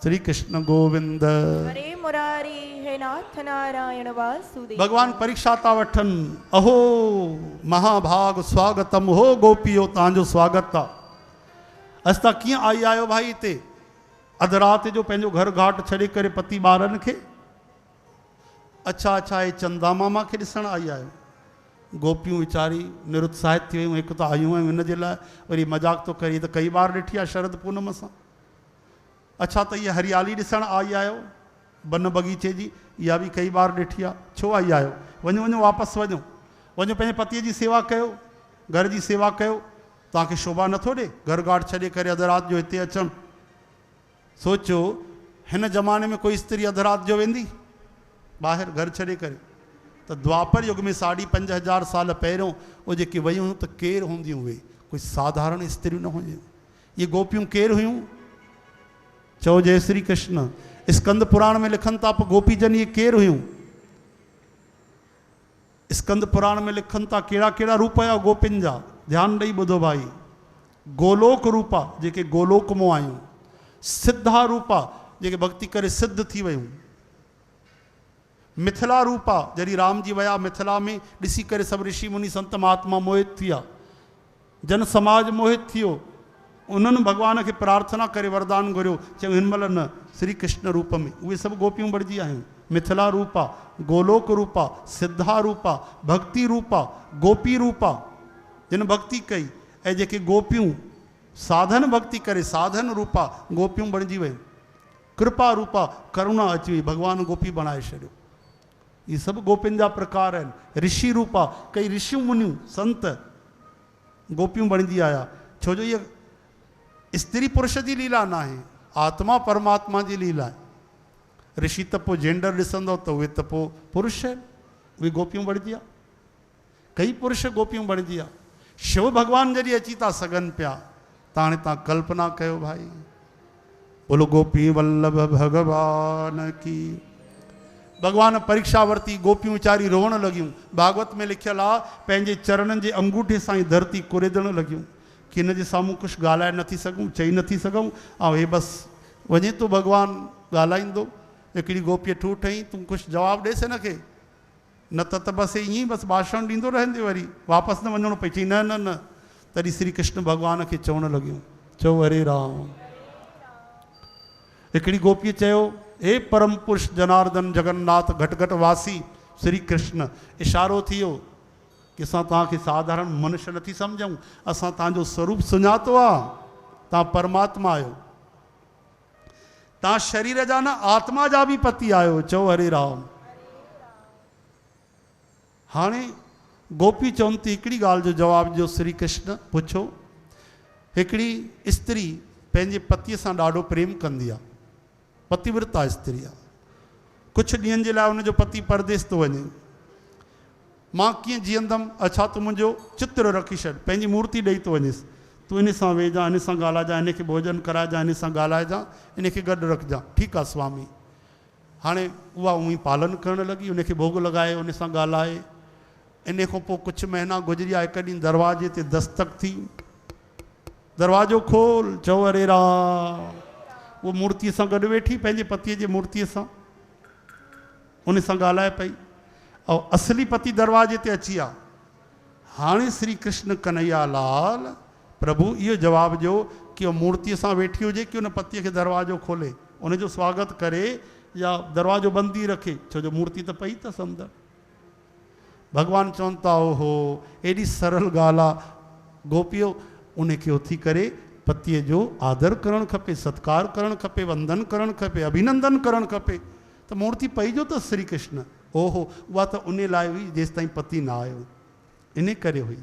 श्री कृष्ण गोविंद। हरे मुरारी हे नाथ नारायण वासुदेव। भगवान परीक्षा था वठनि। अहो महाभाग स्वागतम हो गोपियो, तव्हांजो स्वागत आहे। अॼु तव्हां कीअं आई आहियो भाई हिते? अधु राति जो पंहिंजो घर घाट छॾे करे पति ॿारनि खे? अच्छा अच्छा, हे चंदा मामा खे ॾिसणु आई आहियो? गोपियूं वीचारी निरुत्साहित थी वियूं। हिकु त आयूं आहियूं हिन जे लाइ, वरी मज़ाक थो करे त कई बार ॾिठी आहे शरद पूनम सां। अच्छा त इहा हरियाली ॾिसणु आई आहियो बन बगीचे जी? इहा बि कई बार ॾिठी आहे। छो आई आहियो? वञो वञो वापसि वञो, वञो पंहिंजे पतीअ जी सेवा कयो, घर जी सेवा कयो। तव्हांखे शोभा नथो ॾे घर घाट छॾे करे अधु राति जो हिते अचणु? सोचो हिन ज़माने में कोई स्त्री अधु राति जो वेंदी ॿाहिरि घर छॾे करे? त द्वापर युग में 5,500 साल पहिरियों उहे जेके वयूं त केरु हूंदियूं? उहे कोई साधारण स्त्रियूं न हुयूं। इहे गोपियूं केरु हुयूं? चओ जय श्री कृष्ण। स्कंद पुराण में लिखनि था पोइ गोपीजन इहे केरु हुयूं? स्कंद पुराण में लिखनि था कहिड़ा कहिड़ा रूप हुया गोपियुनि जा। ध्यानु ॾेई ॿुधो भाई। गोलोक रूपा जेके गोलोक मां आहियूं, सिद्धा रूपा जेके भक्ति करे सिद्ध थी वियूं, मिथिला रूपा जॾहिं राम जी विया मिथिला में ॾिसी करे सभु ऋषि मुनि संत महात्मा मोहित थिया, जन समाज मोहित थियो। उन्हनि भगवान खे प्रार्थना करे वरदान घुरियो, चयो हिन महिल न श्री कृष्ण रूप में। उहे सभु गोपियूं बणिजी आहियूं। मिथिला रूपा, गोलोक रूपा, सिद्धा रूपा, भक्ति रूपा, गोपी रूपा जिन भक्ति कई। ऐं जेके गोपियूं साधन भक्ति करे साधन रूपा गोपियूं बणिजी वियूं। कृपा रूपा करुणा अची वई, भगवान गोपी बणाए छॾियो। ये सभु गोपियुनि जा प्रकार आहिनि। ऋषि रूपा कई ऋषियूं मुनियूं संत गोपियूं बणिजी आया। छो जो इहा स्त्री पुरुष जी लीला न आहे, आत्मा परमात्मा जी लीला आहे। ऋषि त पोइ जेंडर ॾिसंदव त उहे त पोइ पुरुष आहिनि, उहे गोपियूं बणिजी आहे। कई पुरुष गोपियूं बणिजी आहे। शिव भगवान जॾहिं अची था सघनि पिया त हाणे तव्हां कल्पना कयो भाई। बोलो गोपी वल्लभ भगवान की। भगवान परीक्षा वरिती, गोपियूं वीचारी रोअण लॻियूं। भागवत में लिखियलु आहे पंहिंजे चरणनि जे अंगूठे सां ई धरती कुरेदण लॻियूं कि हिन जे साम्हूं कुझु ॻाल्हाए नथी सघूं, चई नथी सघूं। ऐं हे बसि वञे थो भगवान ॻाल्हाईंदो। हिकिड़ी गोपीअ ठू ठही, तूं कुझु जवाबु ॾेसि हिन खे, न त बसि ईअं ई बसि भाषण ॾींदो रहंदे, वरी वापसि न वञिणो पई। चई न न न। तॾहिं श्री कृष्ण भगवान खे चवणु लॻियूं, चओ हरे राम। हिकिड़ी गोपीअ चयो, हे परम पुरुष जनार्दन जगन्नाथ घट घट वासी श्री कृष्ण। इशारो थियो कि असां तव्हांखे साधारण मनुष्य नथी सम्झूं, असां तव्हांजो स्वरूप सुञातो आहे, तव्हां परमात्मा आहियो, तव्हां शरीर जा न आत्मा जा बि पति आहियो। चओ हरे राम। हाणे गोपी चवनि थी हिकिड़ी ॻाल्हि जो जवाब जो श्री कृष्ण पुछो। हिकिड़ी स्त्री पंहिंजे पतीअ सां ॾाढो प्रेम कंदी आहे, पतिव्रता स्त्री आहे। कुझु ॾींहंनि जे लाइ हुनजो पति परदेस थो वञे, मां कीअं जीअंदमि, अच्छा तूं मुंहिंजो चित्र रखी छॾ, पंहिंजी मूर्ति ॾेई थो वञेसि, तूं इन सां वेहिजां, इन सां ॻाल्हाइजां, इन खे भोजन कराइजां, इन सां ॻाल्हाइजां, इन खे गॾु रखजांइ। ठीकु आहे स्वामी। हाणे उहा उहो ई पालन करणु लॻी, उन खे भोग लॻाए, उन सां ॻाल्हाए। इन खां पोइ कुझु महीना गुज़रिया, हिकु ॾींहुं दरवाजे ते दस्तक थी, दरवाजो खोल। चओ हरे राम। उहो मूर्तीअ सां गॾु वेठी, पंहिंजे पतीअ जे मूर्तीअ सां, उन सां ॻाल्हाए पई, ऐं असली पति दरवाजे ते अची विया। हाणे श्री कृष्ण कन्हैया लाल प्रभु इहो जवाब ॾियो कि उहो मूर्तीअ सां वेठी हुजे कि उन पतीअ खे दरवाजो खोले, उनजो स्वागत करे या दरवाजो बंदि रखे, छो जो मूर्ति त पई अथसि अंदरि। भॻवानु चवनि था ओहो एॾी सरल ॻाल्हि आहे गोपियो, उनखे उथी करे पतीअ जो आदर करणु खपे, सत्कार करणु खपे, वंदन करणु खपे, अभिनंदन करणु खपे। त मूर्ति पई जो त श्री कृष्ण, ओहो उहा त उन लाइ हुई जेसि ताईं पति न आयो, इन करे हुई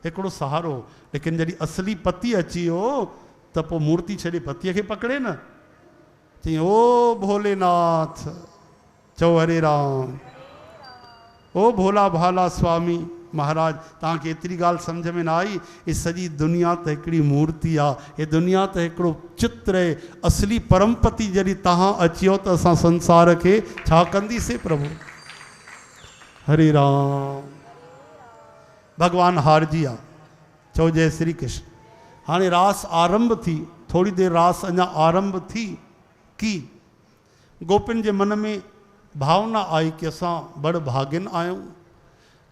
हिकिड़ो सहारो। लेकिन जॾहिं असली पति अची वियो त पोइ मूर्ति छॾे पतीअ खे पकड़े न, चई ओ भोलेनाथ। चओ हरे राम। ओ भोला भाला स्वामी महाराज, तव्हांखे एतिरी ॻाल्हि सम्झ में न आई, ही सॼी दुनिया त हिकिड़ी मूर्ति आहे, हे दुनिया त हिकिड़ो चित्र आहे। असली परमपति जॾहिं तव्हां अची वियो त असां संसार खे छा कंदीसीं प्रभु। हरे राम। भगवान हारजी आहे। चओ जय श्री कृष्ण। हाणे रास आरंभ थी, थोड़ी देर रास अञा आरंभ थी की गोपिन जे मन में भावना आई कि असां बड़ भागिन आहियूं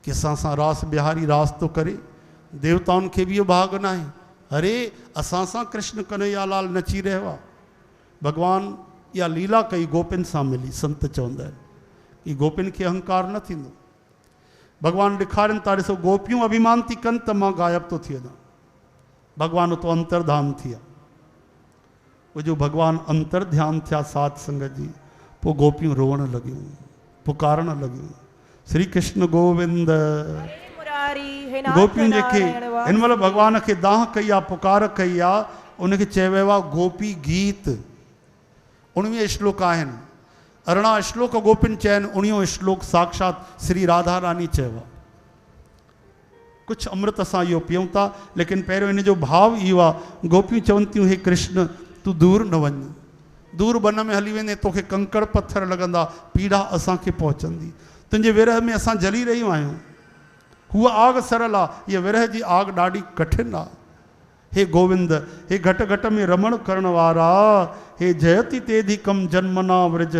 कि असां सां रास बिहारी रास थो करे। देवताउनि खे बि इहो भाग न आहे, अरे असां सां कृष्ण कन्हैया लाल नची रहियो आहे। भगवान इहा लीला कई, गोपिन सां मिली। संत चवंदा आहिनि कि गोपिन खे अहंकार न थींदो। भगवान ॾेखारनि था, ॾिसो गोपियूं अभिमान थी कनि त मां गायब थो थी वञा। भगवान उतो अंतर्धान थी विया। उहो जो भगवान अंतर्ध्यान थिया साध संगत जी, पोइ गोपियूं रोअण लॻियूं, पुकारण लॻियूं, श्री कृष्ण गोविंद। गोपियुनि जेके हिन महिल भगवान खे दाह कई आहे, पुकार कई आहे, उनखे चयो वियो आहे गोपी गीत। 19 श्लोक आहिनि, 18 श्लोक गोपिन चया आहिनि, 19 श्लोक साक्षात श्री राधा रानी चयो आहे। कुझु अमृत असां इहो पीऊं था, लेकिन पहिरियों इन जो भाव इहो आहे, गोपियूं चवनि थियूं हे कृष्ण तूं दूर न वञ, दूर वन में हली वेंदे तोखे कंकड़ पत्थर लॻंदा, पीड़ा असांखे पहुचंदी, तुंहिंजे विरह में असां जली रहियूं आहियूं। हूअ आग सरल आहे, इहा विरह जी आग ॾाढी कठिन आहे। हे गोविंद, हे घट घट में रमण करण वारा, हे जयति तेधि कम जन्मना व्रज,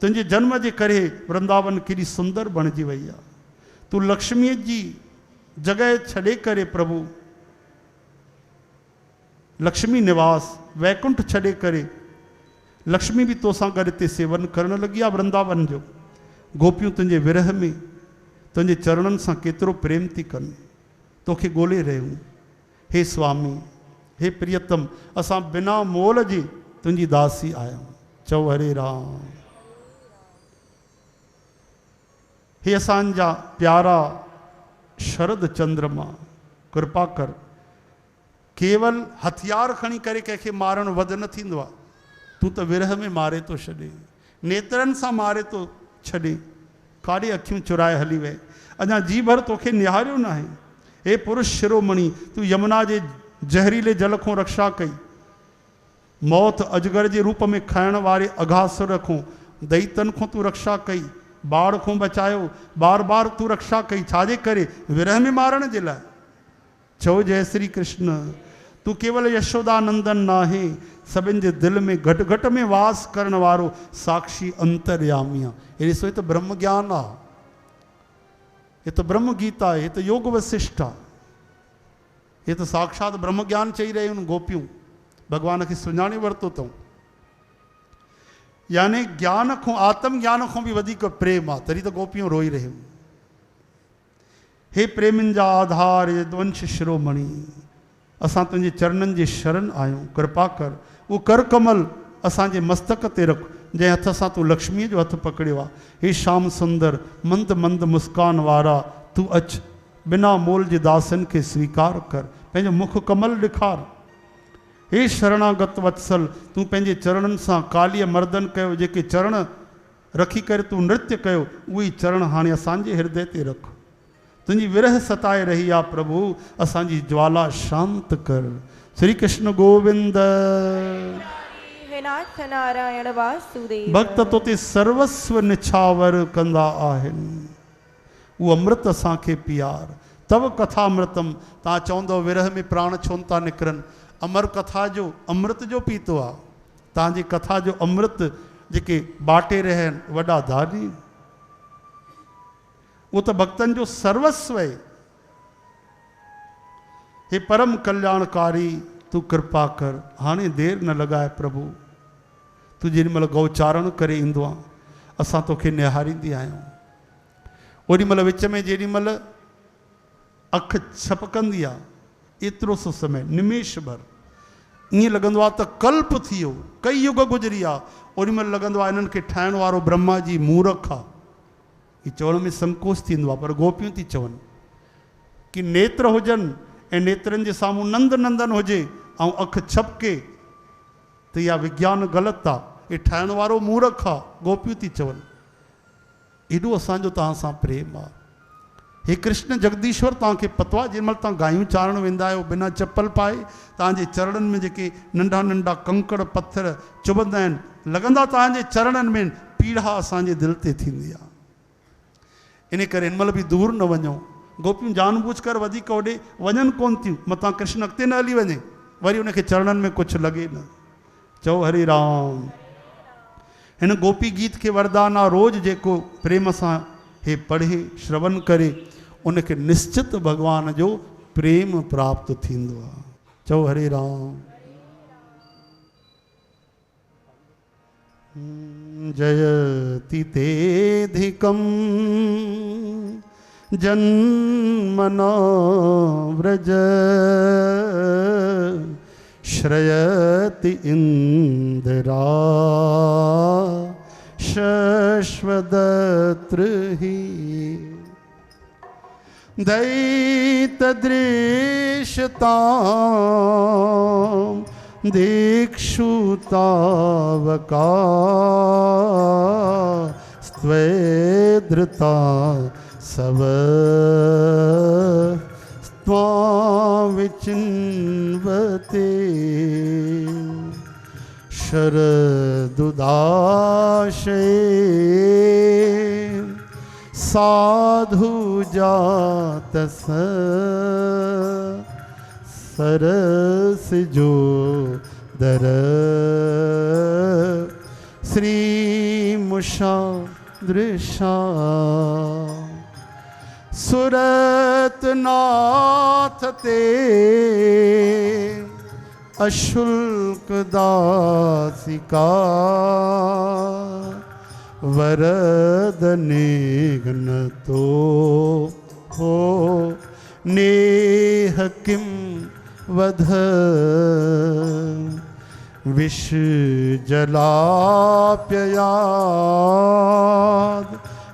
तुंहिंजे जन्म जे करे वृंदावन केॾी सुंदर बणिजी वई आहे। तूं लक्ष्मीअ जी जॻह छॾे करे प्रभु लक्ष्मी निवास वैकुंठ छॾे करे लक्ष्मी बि तोसां गॾु हिते सेवन करणु लॻी आहे वृंदावन जो। गोपियूं तुंहिंजे विरह में तुंहिंजे चरणनि सां केतिरो प्रेम थी कनि, तोखे ॻोल्हे रहियूं। हे स्वामी, हे प्रियतम, असां बिना मोल जे तुंहिंजी दासी आहियूं। चओ हरे राम। हे असांजा प्यारा शरद चंद्रमा, कृपा कर, केवल हथियार खणी करे कंहिंखे मारणु वध न थींदो आहे। तूं त विरह में मारे थो छॾे, नेत्रनि सां मारे थो छॾे, काॾे अखियूं चुराए हली वए, अञा जी भर तोखे निहारियो न आहे। हे पुरुष शिरोमणि, तूं यमुना जे ज़हरीले जल खां रक्षा कई, मौत अजगर जे रूप में खाइण वारे अघासुर खां, दैतन खां तूं रक्षा कई, बाढ़ खां बचायो, बार बार तूं रक्षा कई, छाजे करे? विरह में मारण जे लाइ। चओ जय श्री कृष्ण। तूं केवल यशोदानंदन न आहे, सभिनि जे दिलि में घटि घटि में वास करण वारो साक्षी अंतर्यामी आहे। हे ॾिसो, हे त ब्रह्म ज्ञान आहे, हे त ब्रह्म गीता आहे, हे त योग वशिष्ठ आहे, हे त साक्षात ब्रह्म ज्ञान चई रहियूं आहिनि। गोपियूं भगवान खे सुञाणे वरितो अथऊं, यानी ज्ञान खां, आत्म ज्ञान खां बि वधीक प्रेम आहे, तॾहिं त गोपियूं रोई रहियूं। हे प्रेमिन जा आधार ये वंश शिरोमणि, असां तुंहिंजे चरणनि जी शरण आहियूं, कृपा कर वो कर कमल असांजे मस्तक ते रख, जंहिं हथ सां तूं लक्ष्मीअ जो हथ पकड़ियो आहे। हे श्याम सुंदर मंद मंद मुस्कान वारा, तूं अच बिना मोल जे दासन खे स्वीकार कर, पंहिंजो मुख कमल ॾेखार। हे शरणागत वत्सल, तूं पंहिंजे चरणनि सां कालीअ मर्दन कयो, जेके चरण रखी करे तूं नृत्य कयो, उहे चरण हाणे असांजे हृदय ते रख। तुंहिंजी विरह सताए रही आहे प्रभु, असांजी ज्वाला शांत कर। श्री कृष्ण गोविंद। हे नाथ नारायण वासुदेव। भक्त तोते सर्वस्व निछावर कंदा आहिनि, उहो अमृत असांखे पीआर। तव कथामृतम, तव्हां चवंदो विरह में प्राण छो था निकिरनि, अमर कथा जो अमृत जो पीतो आहे। तव्हांजी कथा जो अमृत जेके बाटे रहिया आहिनि वॾा दानी, उहो त भक्तनि जो सर्वस्व आहे। हे परम कल्याणकारी, तूं कृपा कर, हाणे देरि न लॻाए प्रभु। तूं जेॾी महिल गौचारण करे ईंदो आहे, असां तोखे निहारींदी आहियूं। ओॾी महिल विच में जेॾी महिल अखि छपकंदी आहे, एतिरो सो समय निमेश भर ईअं लॻंदो आहे त कल्प थी वियो, कई युग गुज़री विया। ओॾी महिल लॻंदो आहे इन्हनि खे ठाहिण वारो ब्रह्मा जी मूर्ख आहे। हीअ चवण में संकोच थींदो आहे, पर गोपियूं थी चवनि कि नेत्र हुजनि ऐं नेत्रनि जे साम्हूं नंद नंदन हुजे ऐं अखि छपके त इहा विज्ञान ग़लति आहे, इहे ठाहिण वारो मूर्ख आहे। गोपियूं थी चवनि एॾो असांजो तव्हां सां प्रेम आहे। हे कृष्ण जगदीश्वर, तव्हांखे पतो आहे जेॾी महिल तव्हां गायूं चारण वेंदा आहियो बिना चप्पल पाए, तव्हांजे चरणनि में जेके नंढा नंढा कंकड़ पत्थर चुभंदा आहिनि, लॻंदा तव्हांजे चरणनि में, पीड़ा असांजे दिलि ते थींदी आहे। इन करे हिन महिल बि दूरि न वञो। गोपियूं जानबूझ कर वधीक होॾे वञनि कोन थियूं, मतां कृष्ण अॻिते न हली वञे, वरी उनखे चरणनि में कुझु लॻे न। चओ हरे राम। हिन गोपी गीत खे वरदान आहे, रोज़ जेको प्रेम सां हे पढ़े श्रवण करे, उनखे निश्चित भगवान जो प्रेम प्राप्त थींदो आहे। चओ हरे राम। जयति तेधिकं जन्मना व्रज, श्रयति इंदिरा शश्वदत्रि, दैतदृशतां दीक्षुतावका, स्त्वेदृता सव स्त्वां विचिन्वते, शरदुदाशे साधु जातस, सरस जो दर श्री मुषा दृशा, सुरत नाथ ते अशुल्क दासिका, वरद निघ्न तो हो नेह किम वध, विष जलाप्ययाद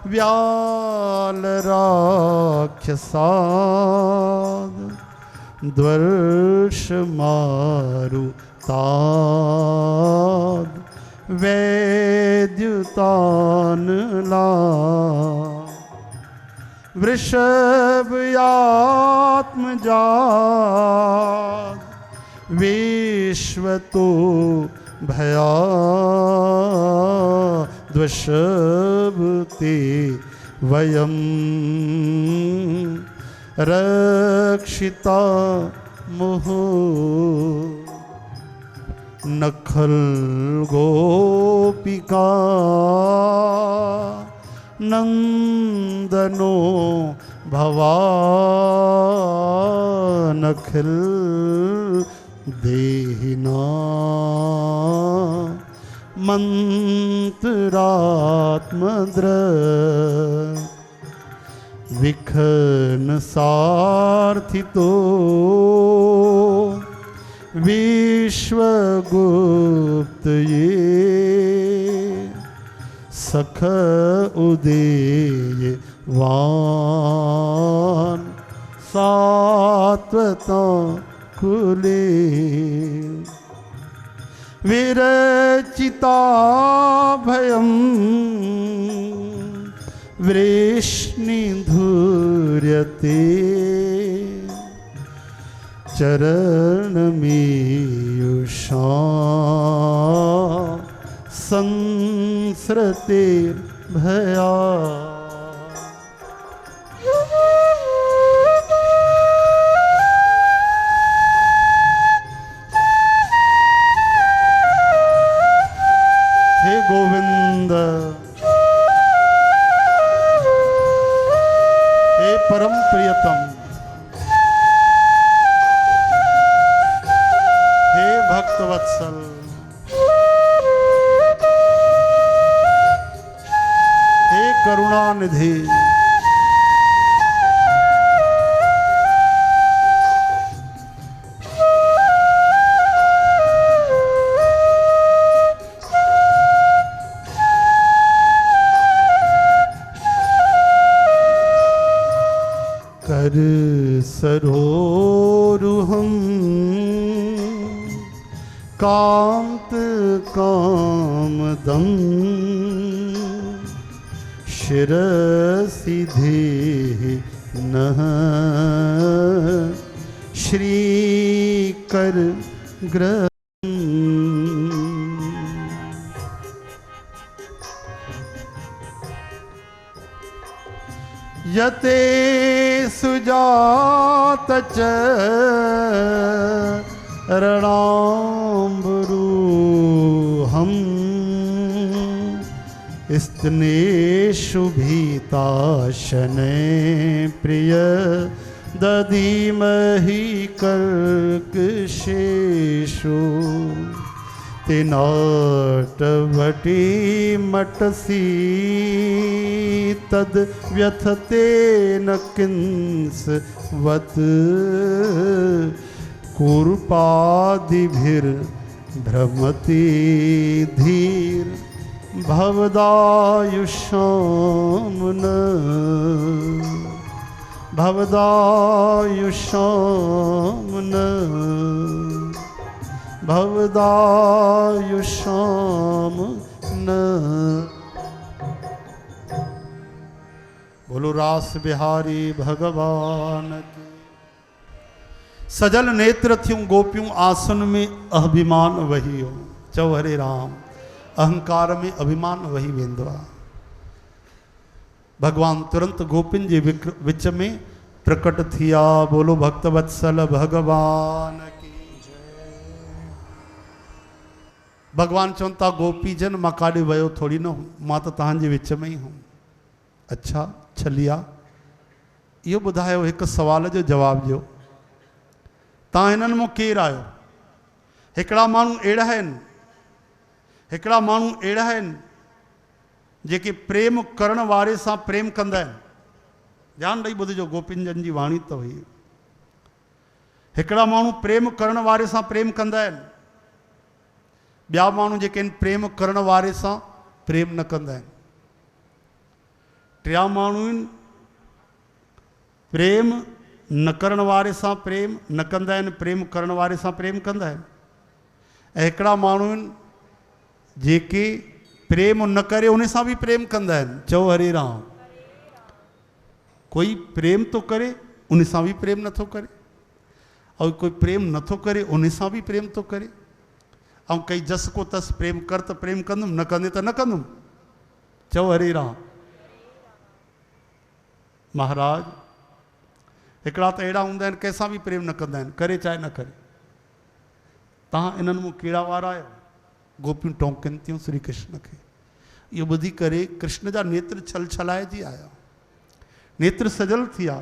व्याल राक्षसाद, द्वर्ष मारुताद वैद्युतानला, वृषभयात्मजात विश्वतो भया, द्वशभते वयं रक्षिता मुहु, नखल गोपिका नंदनो भवानखिल देहिना, मंत्रात्मद्र विखन सार्थितो विश्वगुप्त ये सख उदेय वान सात्वता कुले विरचिता भयं वृष्णिधूर्यते चरणमीयुषा संसृतिर्भया। हे गोविंद, हे परम प्रियतम, हे भक्तवत्सल, हे करुणानिधि, कर सरोरुहं कांत कामदं शिरसि धेहि नः श्रीकर ग्रह। यते सुजात चरणाम्बरूहं स्तनेषु भीताशने प्रिय दधीमहि कर्कशेषु तिनाटवटी मटसी तद व्यथते न किंसवत कुर्पादिभिर्भ्रमति धीर भवदायुषां न भवदायुषां न भवदायुषां न। बोलो रास बिहारी भगवान की। सजल नेत्र थ्यूं गोपियों आसन में अभिमान वही हो। चौ हरे राम। अहंकार में अभिमान वही वेंदवा। भगवान तुरंत गोपिन जे विच में प्रकट थिया। बोलो भक्तवत्सल भगवान की जय। भगवान चवंता गोपीजन मां काॾे वयो थोड़ी न हूं, मां तो तव्हांजे विच में ही हूं। अच्छा छलिया, इहो ॿुधायो हिकु सवाल जो जवाब ॾियो, तव्हां हिननि मां केरु आहियो? हिकिड़ा माण्हू अहिड़ा आहिनि, हिकिड़ा माण्हू अहिड़ा आहिनि जेके प्रेम करण वारे सां प्रेम कंदा आहिनि। ध्यानु ॾेई ॿुधिजो, गोपिंजन जी वाणी त हुई। हिकिड़ा माण्हू प्रेम करण वारे सां प्रेम कंदा आहिनि, ॿिया माण्हू जेके आहिनि प्रेम करण वारे सां प्रेम न कंदा आहिनि। टिया माण्हू आहिनि प्रेम न करण वारे सां प्रेम न कंदा आहिनि, प्रेम करण वारे सां प्रेम कंदा आहिनि। ऐं हिकिड़ा माण्हू आहिनि जेके प्रेम न करे उन सां भी प्रेम कंदा आहिनि। चओ हरे राम। कोई प्रेम तो करे उन सां भी प्रेम नथो करे, और कोई प्रेम नथो करे उन सां भी प्रेम तो करे। ऐं कई जस को तस प्रेम कर तो प्रेम कंदुमि, न कंदे तो न कंदुमि। चओ हरे राम। महाराज हिकिड़ा त अहिड़ा हूंदा आहिनि कंहिंसां भी प्रेम न कंदा आहिनि, करे चाहे न करे। तव्हां इन्हनि मूं कहिड़ा वारा आहियो? गोपियूं टोंकनि थियूं श्री कृष्ण खे। इहो ॿुधी करे कृष्ण जा नेत्र छल छलाइजी आया, नेत्र सजल थिया।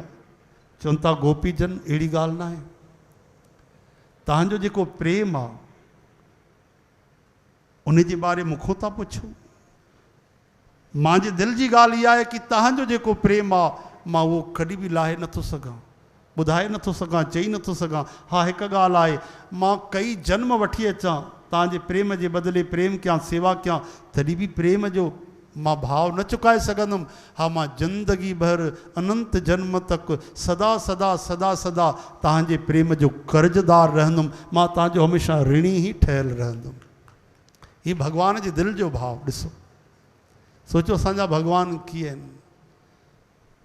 चवनि था गोपीजन अहिड़ी ॻाल्हि न आहे, तव्हांजो जेको प्रेम आहे उन जे बारे मूंखां था पुछो। मुंहिंजे दिलि जी ॻाल्हि इहा आहे कि तव्हांजो जेको प्रेम आहे मां उहो कॾहिं बि लाहे नथो सघां, ॿुधाए नथो सघां, चई नथो सघां। हा हिकु ॻाल्हि आहे, मां कई जन्म वठी अचां तव्हांजे प्रेम जे बदिले प्रेम कयां, सेवा कयां, तॾहिं बि प्रेम जो मां भाव न चुकाए सघंदुमि। हा मां ज़िंदगी भर अनंत जन्म तक सदा सदा सदा सदा तव्हांजे प्रेम जो कर्ज़दार रहंदुमि, मां तव्हांजो हमेशह ऋणी ई ठहियलु रहंदुमि। हीअ भॻवान जे दिलि जो भाव ॾिसो, सोचो असांजा भॻवान कीअं आहिनि।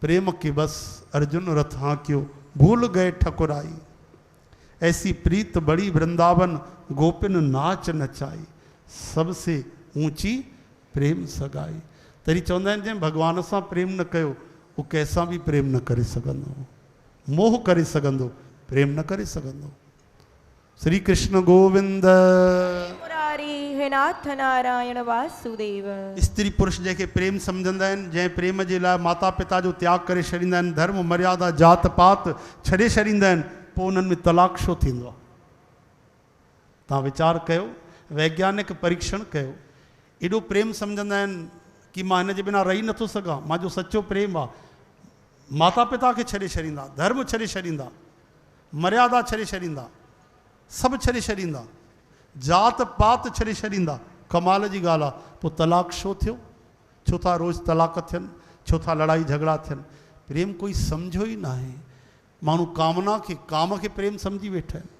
प्रेम के बस अर्जुन रथ हाँकियो, भूल गए ठकुराई, ऐसी प्रीत बड़ी वृंदावन, गोपिन नाच नचाई, सबसे ऊंची प्रेम सगाई। तरी चवंदा आहिनि जंहिं भॻवान सां प्रेम न कयो उहो कंहिंसां बि प्रेम न करे सघंदो, मोह करे सघंदो, प्रेम न करे सघंदो। श्री कृष्ण गोविंद मुरारी हे नाथ नारायण वासुदेव। स्त्री पुरुष जंहिंखे प्रेम सम्झंदा आहिनि, जंहिं प्रेम जे लाइ माता पिता जो त्याग करे छॾींदा आहिनि, धर्म मर्यादा जात पात छॾे छॾींदा आहिनि, पोइ उन्हनि में तलाक छो थींदो आहे? तव्हां वीचार कयो, वैज्ञानिक परीक्षण कयो। एॾो प्रेम सम्झंदा आहिनि कि मां हिन जे बिना रही नथो सघां, मुंहिंजो सचो प्रेम आहे। माता पिता खे छॾे छॾींदा, धर्म छॾे छॾींदा, मर्यादा छॾे छॾींदा, सभु छॾे छॾींदा, जात पात छॾे छॾींदा। कमाल जी ॻाल्हि आहे, पोइ तलाक छो थियो? छो था रोज़ तलाक थियनि? छो था लड़ाई झगड़ा थियनि? प्रेम कोई सम्झो ई न आहे। माण्हू कामना खे, काम खे प्रेम सम्झी वेठा आहिनि।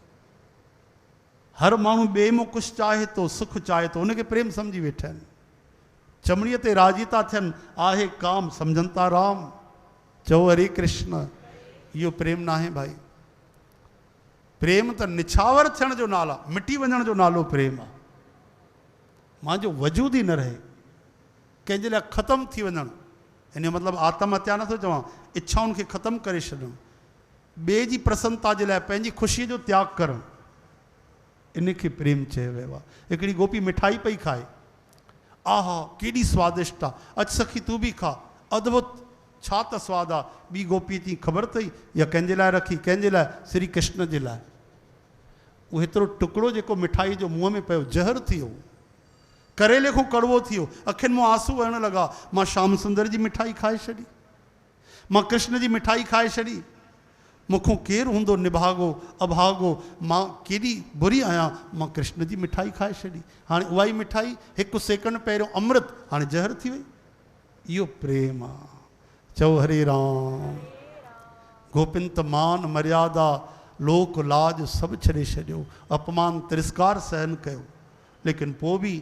हर माण्हू ॿिए मां कुझु चाहे थो, सुख चाहे थो, उनखे प्रेम सम्झी वेठा आहिनि। चमड़ीअ ते राज़ी था थियनि, आहे काम सम्झनि था राम, चओ हरे कृष्ण। इहो प्रेम न आहे भाई। प्रेम त निछावर थियण जो नालो आहे, मिटी वञण जो नालो प्रेम आहे। मुंहिंजो वजूद ई न रहे, कंहिंजे लाइ ख़तमु थी वञणु, इन जो मतिलबु आत्महत्या नथो चवां, इच्छाउनि खे ख़तमु करे छॾणु, ॿिए जी प्रसन्नता जे लाइ पंहिंजी ख़ुशीअ जो त्याग करणु, इनखे प्रेम चयो वियो आहे। हिकिड़ी गोपी मिठाई पई खाए, आहा केॾी स्वादिष्ट आहे, अचु सखी तूं बि खा, अद्भुत, छा त सवादु आहे। ॿी गोपी थी ख़बर अथई या कंहिंजे लाइ रखी? कंहिंजे लाइ? श्री कृष्ण जे लाइ। उहो हेतिरो टुकड़ो जेको मिठाई जो मुंहं में पियो, ज़हर थी वियो, करेले खां कड़वो थी वियो, अखियुनि मां आंसू वहण लॻा। मां श्याम सुंदर जी मिठाई खाए छॾी, मां कृष्ण जी मिठाई खाए छॾी, मूंखों केरु हूंदो निभागो अभागो, मां केॾी बुरी आहियां, मां कृष्ण जी मिठाई खाए छॾी। हाणे उहा ई मिठाई हिकु सेकंड पहिरियों अमृत, हाणे ज़हर थी वई। इहो प्रेम आहे। चओ हरे राम। गोपिन त मान मर्यादा लोक लाज सभु छॾे छॾियो, अपमान तिरस्कार सहन कयो, लेकिन पोइ बि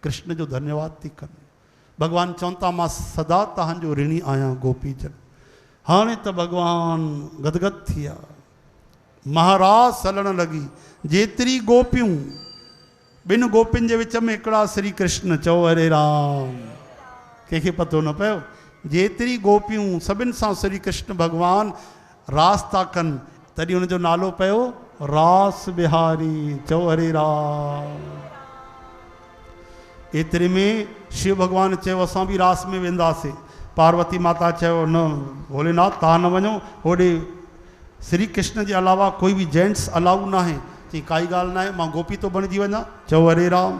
कृष्ण जो धन्यवाद थी कनि। भॻवान चवनि था मां सदा तव्हांजो ऋणी आहियां गोपी जन। हाणे त भॻवान गदगद थी विया, महाराज हलणु लॻी। जेतिरी गोपियूं, ॿिनि गोपियुनि जे विच में हिकिड़ा श्री कृष्ण। चओ हरे राम। कंहिंखे पतो न पियो? जेतिरी गोपियूं सभिनि सां श्री कृष्ण भॻवान रास था कनि, तॾहिं हुनजो नालो पियो रास बिहारी। चओ हरे राम। एतिरे में शिव भॻवान चयो असां बि रास में वेंदासीं। पार्वती माता चयो न भोलेनाथ तव्हां न वञो, होॾे श्री कृष्ण जे अलावा कोई बि जेंट्स अलाउ न आहे। चई काई ॻाल्हि न आहे, मां गोपी तो बणिजी वञा। चओ हरे राम।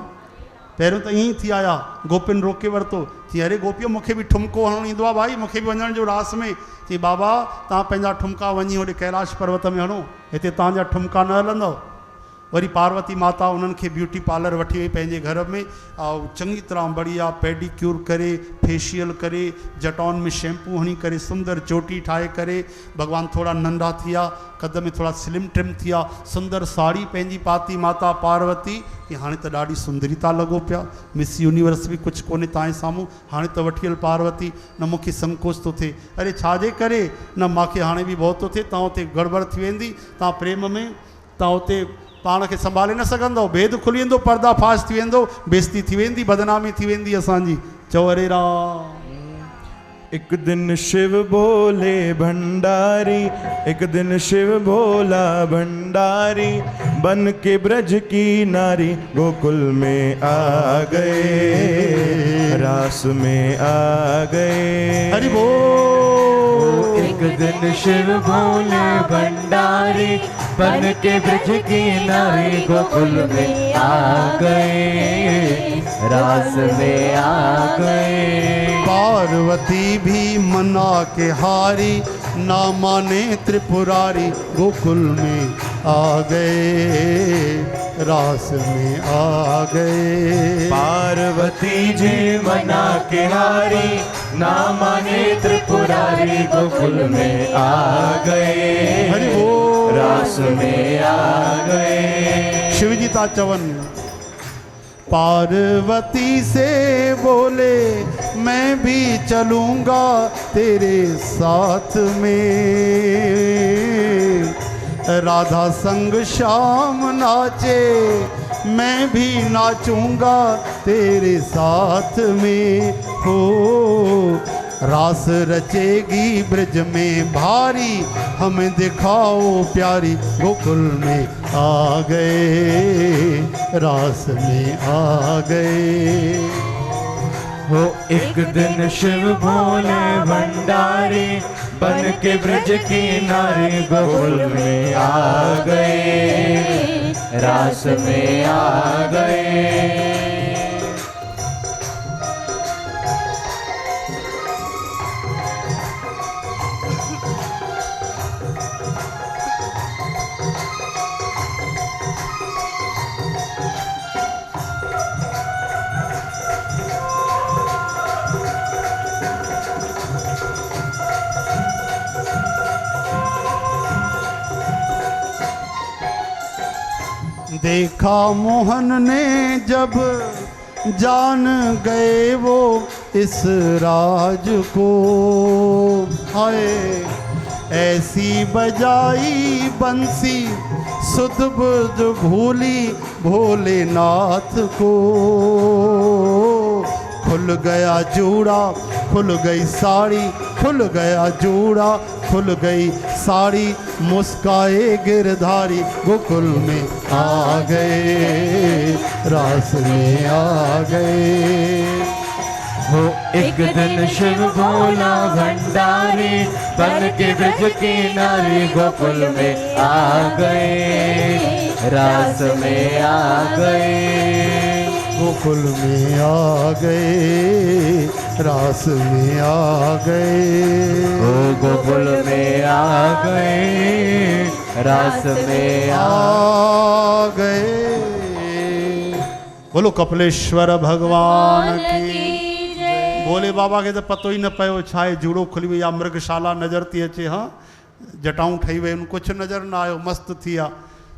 पहिरियों त ईअं ई थी आया, गोपियुनि रोके वरितो। चई अरे गोपियो मूंखे बि ठुमको हणणु ईंदो आहे भाई, मूंखे बि वञण जो रास में। चई बाबा तव्हां पंहिंजा ठुमका वञी होॾे कैलाश पर्वत में हणो, हिते तव्हांजा ठुमका न हलंदव। वरी पार्वती माता उन्हनि खे ब्यूटी पार्लर वठी वई पंहिंजे घर में, ऐं चङी तरह बढ़िया पेडिक्यूर करे, फेशियल करे, जटौन में शैम्पू हणी करे, सुंदर चोटी ठाहे करे, भॻवान थोरा नंढा थी विया, कद में थोरा स्लिम ट्रिम थी विया, सुंदर साड़ी पंहिंजी पाती माता पार्वती कि हाणे त ॾाढी सुंदरी था लॻो पिया। मिस यूनिवर्स बि कुझु कोन्हे तव्हांजे साम्हूं, हाणे त वठी हल पार्वती। न मूंखे संकोच थो थिए, अरे छाजे करे न, मूंखे हाणे बि भउ थो थिए, तव्हां हुते गड़बड़ थी वेंदी, तव्हां प्रेम में तव्हां हुते पाण खे संभाले न सघंदो, भेद खुली वेंदो, पर्दाफाश थी वेंदो, बेइज़ती थी वेंदी, बदनामी थी वेंदी असांजी। चओ हरे राम। एक दिन शिव बोले भंडारी, एक दिन शिव बोला भंडारी, बन के ब्रज की नारी गोकुल में आ गए, रास में आ गए। हरि बोल। एक दिन शिव भोले भंडारी बन के ब्रज किनारे गोकुल में आ गए, रास में आ गए। पार्वती भी मना के हारी, ना माने त्रिपुरारी गोकुल में आ गए, रास में आ गए। पार्वती जी मना के हारी, ना माने त्रिपुरारी गोकुल में आ गए, हरि बोल, रास में आ गए। शिवजी ता चवन पार्वती से बोले मैं भी चलूंगा तेरे साथ में, राधा संग श्याम नाचे मैं भी नाचूंगा तेरे साथ में। हो रास रचेगी ब्रज में भारी, हमें दिखाओ प्यारी गोकुल में आ गए, रास में आ गए। हो एक दिन शिव भोले भंडारी बन के ब्रज किनारे गोकुल में आ गए, रास में आ गए। देखा मोहन ने जब जान गए वो इस राज को, हाय ऐसी बजाई बंसी सुध बुध भूली भोलेनाथ को। खुल गया जूड़ा खुल गई साड़ी, खुल गया जूड़ा खुल गई साड़ी, मुस्काए गिरधारी गोकुल में आ गए, रास में आ गए। हो एक दिन शिव भोला भंडारी बन के ब्रज किनारे गोकुल में आ गए, रास में आ गए। गोकुल में आ गए, रास में आ गए। ओ गोकुल में आ गए, रास में आ गए। बोलो कपिलेश्वर भगवान की। भोले बाबा के तो पतो ही न पयो छाए जूड़ो खुली हुई या मृगशाला नजर थी अचे। हाँ जटाऊं ठही वे कुछ नजर ना आयो, मस्त थिया।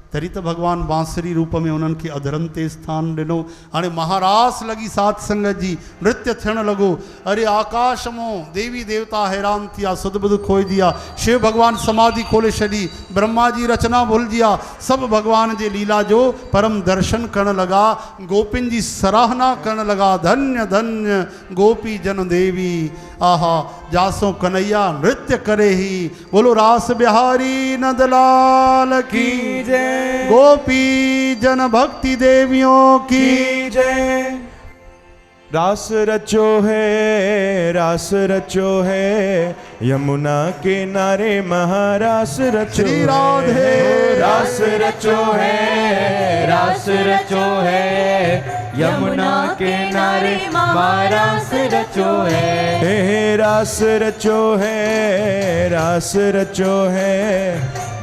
तरी तो भगवान बांसुरी रूप में उन्हनि खे अधरन ते स्थान ॾिनो। हाणे महारास लगी सात संगत जी, नृत्य थियण लॻो। अरे आकाश मों देवी देवता हैरान थिया, सुध बुध खोई दिया। शिव भगवान समाधि खोले छॾी, ब्रह्मा जी रचना भुलिजिया। सभु भगवान जे लीला जो परम दर्शन करण लॻा, गोपिन जी सराहना करण लॻा। धन्य धन्य गोपी जन देवी, आहा जासो कन्हैया नृत्य करे ही। बोलो रास बिहारी नंदलाल की जय। गोपी जन भक्ति देवियों की जय। रास रचो है, रास रचो है, यमुना किनारे महारास रचो। श्री राधे। रास रचो है, रास रचो है, यमुना किनारे महारास रचो है। हे रास रचो है, रास रचो है,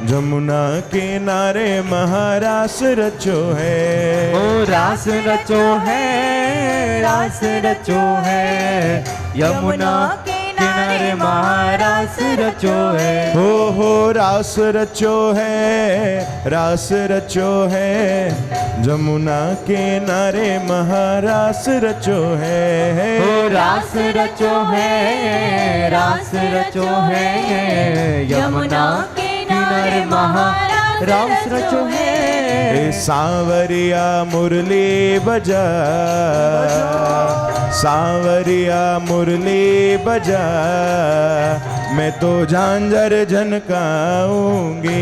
यमुना किनारे महारास रचो है। ओ रास रचो है, रास रचो है, यमुना किनारे महारास रचो है। हो रास रचो है, रास रचो है, यमुना किनारे महारास रचो है। हो रास रचो है, रास रचो है, यमुना किनारे महारास रचो है। सांवरिया मुरली बजा, सांवरिया मुरली बजा, मैं तो झांझर झनकाऊंगी।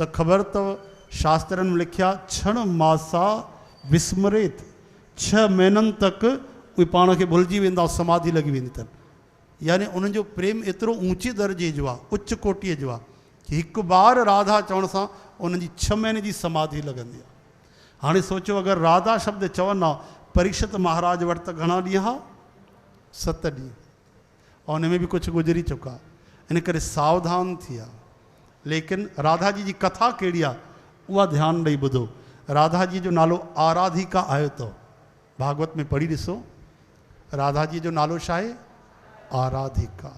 तो खबर तो शास्त्रन में लिखिया क्षण मासा विस्मरेत, 6 महीननि तक उहे पाण खे भुलिजी वेंदा, समाधि लॻी वेंदी अथनि। यानी उन्हनि जो प्रेम एतिरो ऊचे दर्जे जो आहे, उच्च कोटीअ जो आहे कि हिकु बार राधा चवण सां उन्हनि जी 6 महीने जी समाधि लॻंदी आहे। हाणे सोचो अगरि राधा शब्द चवनि हा परीक्षित महाराज वटि त घणा ॾींहं हा? 7 ॾींहं, और उन में बि कुझु गुज़री चुका, इन करे सावधान थी विया। लेकिन राधा जी कथा कहिड़ी आहे उहा ध्यानु ॾेई ॿुधो। राधा जी जो नालो आराधिका आयो अथव, भागवत में पढ़ी ॾिसो। राधा जी जो नालो छा आहे? आराधिका।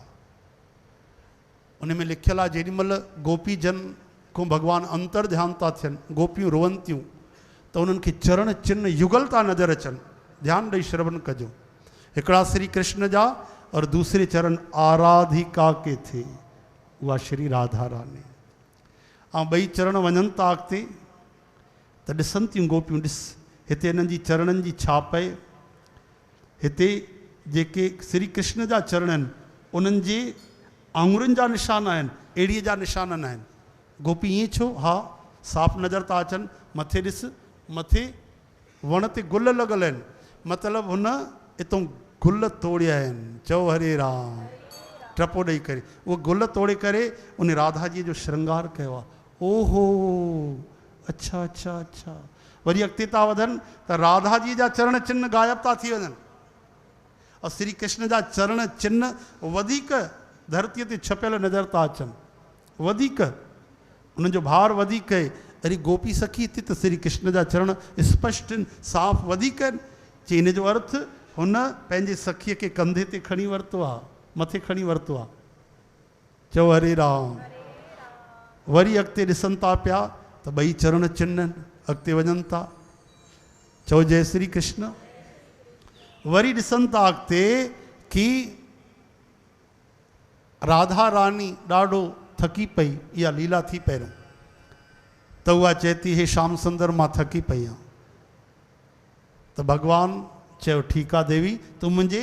उन में लिखियलु आहे जेॾीमहिल गोपी जन को भॻवानु अंतर ध्यानु था थियनि, गोपियूं रोअनि थियूं, त उन्हनि खे चरण चिन्ह युगल था नज़र अचनि। ध्यानु ॾेई श्रवण कजो। हिकिड़ा श्री कृष्ण जा और दूसरे चरण आराधिका के थे, उहा श्री राधा रानी। ऐं ॿई चरण वञनि था अॻिते त ॾिसनि थियूं गोपियूं, ॾिस हिते हिननि जी चरणनि जी छाप आहे। हिते जेके श्री कृष्ण जा चरण आहिनि उन्हनि जे आङुरियुनि जा निशान आहिनि, एड़ीअ जा निशान न आहिनि। गोपी ईअं छो? हा, साफ़ नज़र था अचनि। मथे ॾिस, मथे वण ते गुल लॻल आहिनि, मतिलबु हुन हितां गुल तोड़िया आहिनि। चओ हरे राम। टपो ॾेई करे उहो गुल तोड़े करे उन राधा जी जो श्रंगार कयो आहे। ओहो, अच्छा अच्छा अच्छा। वरी अॻिते था वधनि त राधा जी जा चरण चिन्ह गायब था थी वञनि, और श्री कृष्ण जा चरण चिन्ह वधीक धरतीअ ते छपियल नज़र था अचनि, वधीक उन्हनि जो भार वधीक आहे। अरे गोपी सखी, हिते त श्री कृष्ण जा चरण स्पष्ट आहिनि, साफ़ वधीक आहिनि। चई इन जो अर्थ हुन पंहिंजे सखीअ खे कंधे ते खणी वरितो आहे, मथे खणी वरितो आहे। चओ हरे राम। वरी अॻिते ॾिसनि था पिया त ॿई चरण चिन्ह आहिनि, अॻिते वञनि था। चओ जय श्री कृष्ण। वरी ॾिसनि था अॻिते कि राधा रानी ॾाढो थकी पई, इहा लीला थी पहिरियों त उहा चए थी हे श्याम सुंदर मां थकी पई आहियां। त भॻवानु चयो ठीकु आहे देवी, तूं मुंहिंजे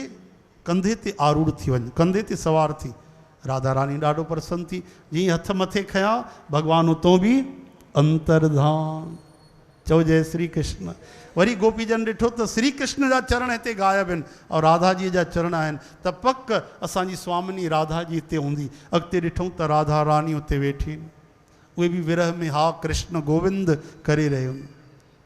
कंधे ते आरूढ़ थी वञ, कंधे ते सवार थी। राधा रानी ॾाढो प्रसन्न थी, जीअं हथ मथे खयां भॻवानु उतो बि अंतर्धान। चओ जय श्री कृष्ण। वरी गोपीजन ॾिठो त श्री कृष्ण जा चरण हिते गायब आहिनि और राधा जी जा चरण आहिनि, त पक असांजी स्वामिनी राधा जी हिते हूंदी। अॻिते ॾिठूं त राधा रानी हुते वेठी, उहे बि विरह में हा कृष्ण गोविंद करे रहियो।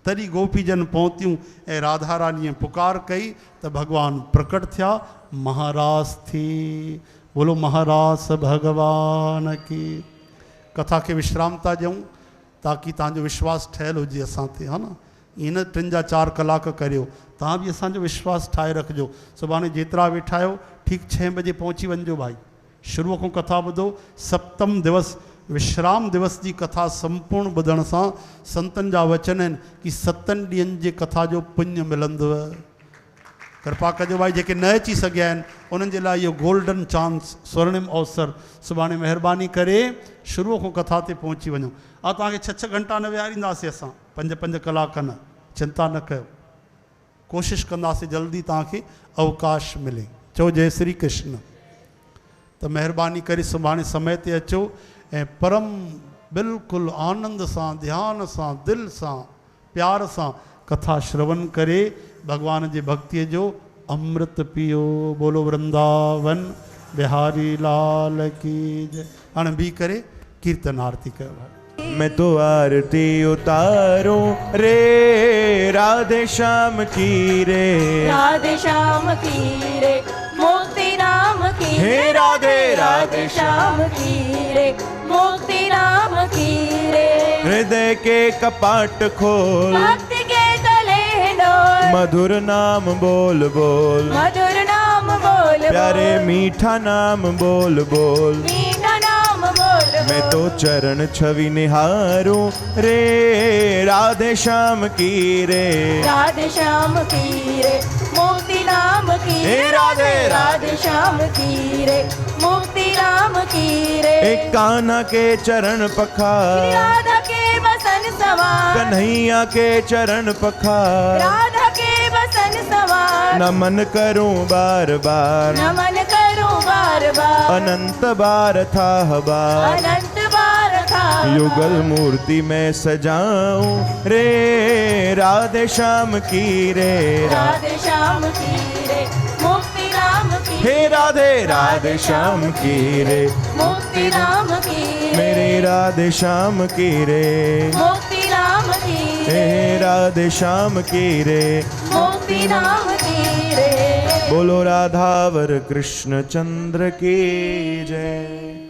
तॾहिं गोपीजन पहुतियूं ऐं राधा रानीअ पुकार कई त भॻवानु प्रकट थिया, महाराज थी। बोलो महाराज भगवान की। कथा खे विश्राम था ॾियूं ताकि तव्हांजो विश्वास ठहियलु हुजे असां ते, हा न। इन 3-4 कलाक करियो, तव्हां बि असांजो विश्वास ठाहे रखिजो। सुभाणे जेतिरा वेठा आहियो ठीकु 6 बजे पहुची वञिजो भाई। शुरूअ खां कथा ॿुधो। सप्तम दिवस विश्राम दिवस जी कथा संपूर्ण ॿुधण सां संतनि जा वचन आहिनि कि 7 ॾींहंनि जे कथा जो पुण्य मिलंदव। कृपा कजो भाई, जेके न अची सघिया आहिनि उन्हनि जे लाइ इहो गोल्डन चांस, स्वर्णिम अवसर। सुभाणे महिरबानी करे शुरूअ खां कथा ते पहुची वञो। तव्हांखे 6-6 घंटा न विहारींदासीं असां, 5-5 कलाक न, चिंता न कयो। कोशिशि कंदासीं जल्दी तव्हांखे अवकाश मिले। चओ जय श्री कृष्ण। त महिरबानी करे सुभाणे समय ते अचो ऐं परम बिल्कुलु आनंद सां, ध्यान सां, दिलि सां, प्यार सां कथा श्रवण करे भगवान जी भक्तिअ जो अमृत पियो। बोलो वृंदावन बिहारी लाल की जय। हाणे बी करे कीर्तन आरती कयो। मैं तो आरती उतारूं रे राधे श्याम की रे, राधे श्याम की रे, मुक्ति नाम की हे राधे राधे श्याम की रे, मुक्ति नाम की रे। हृदय के कपाट खोल, भक्ति के तले डोल, मधुर नाम बोल बोल, मधुर नाम बोल प्यारे बोल, मीठा नाम बोल बोल। मीठा नाम बोल मैं तो चरण छवि निहारूं रे राधे श्याम की रे, राधे श्याम की रे, मुक्ति नाम की हे राधे राधे श्याम की रे, मुक्ति नाम की रे। एक कान्हा के चरण पखार, राधा के बसन सवार, कन्हैया के चरण पखार, राधा के बसन सवार। नमन करूं बार बार, नमन करूं बार बार, अनंत बार था बार, अनंत बार था युगल मूर्ति में सजाऊं रे राधे श्याम की रे राधे श्याम की रे मुक्ति राम की हे राधे राधे श्याम की रे मुक्ति राम की मेरे राधे श्याम की रे मुक्ति राम की हे राधे श्याम की रे मुक्ति राम की रे बोलो राधावर कृष्ण चंद्र की जय।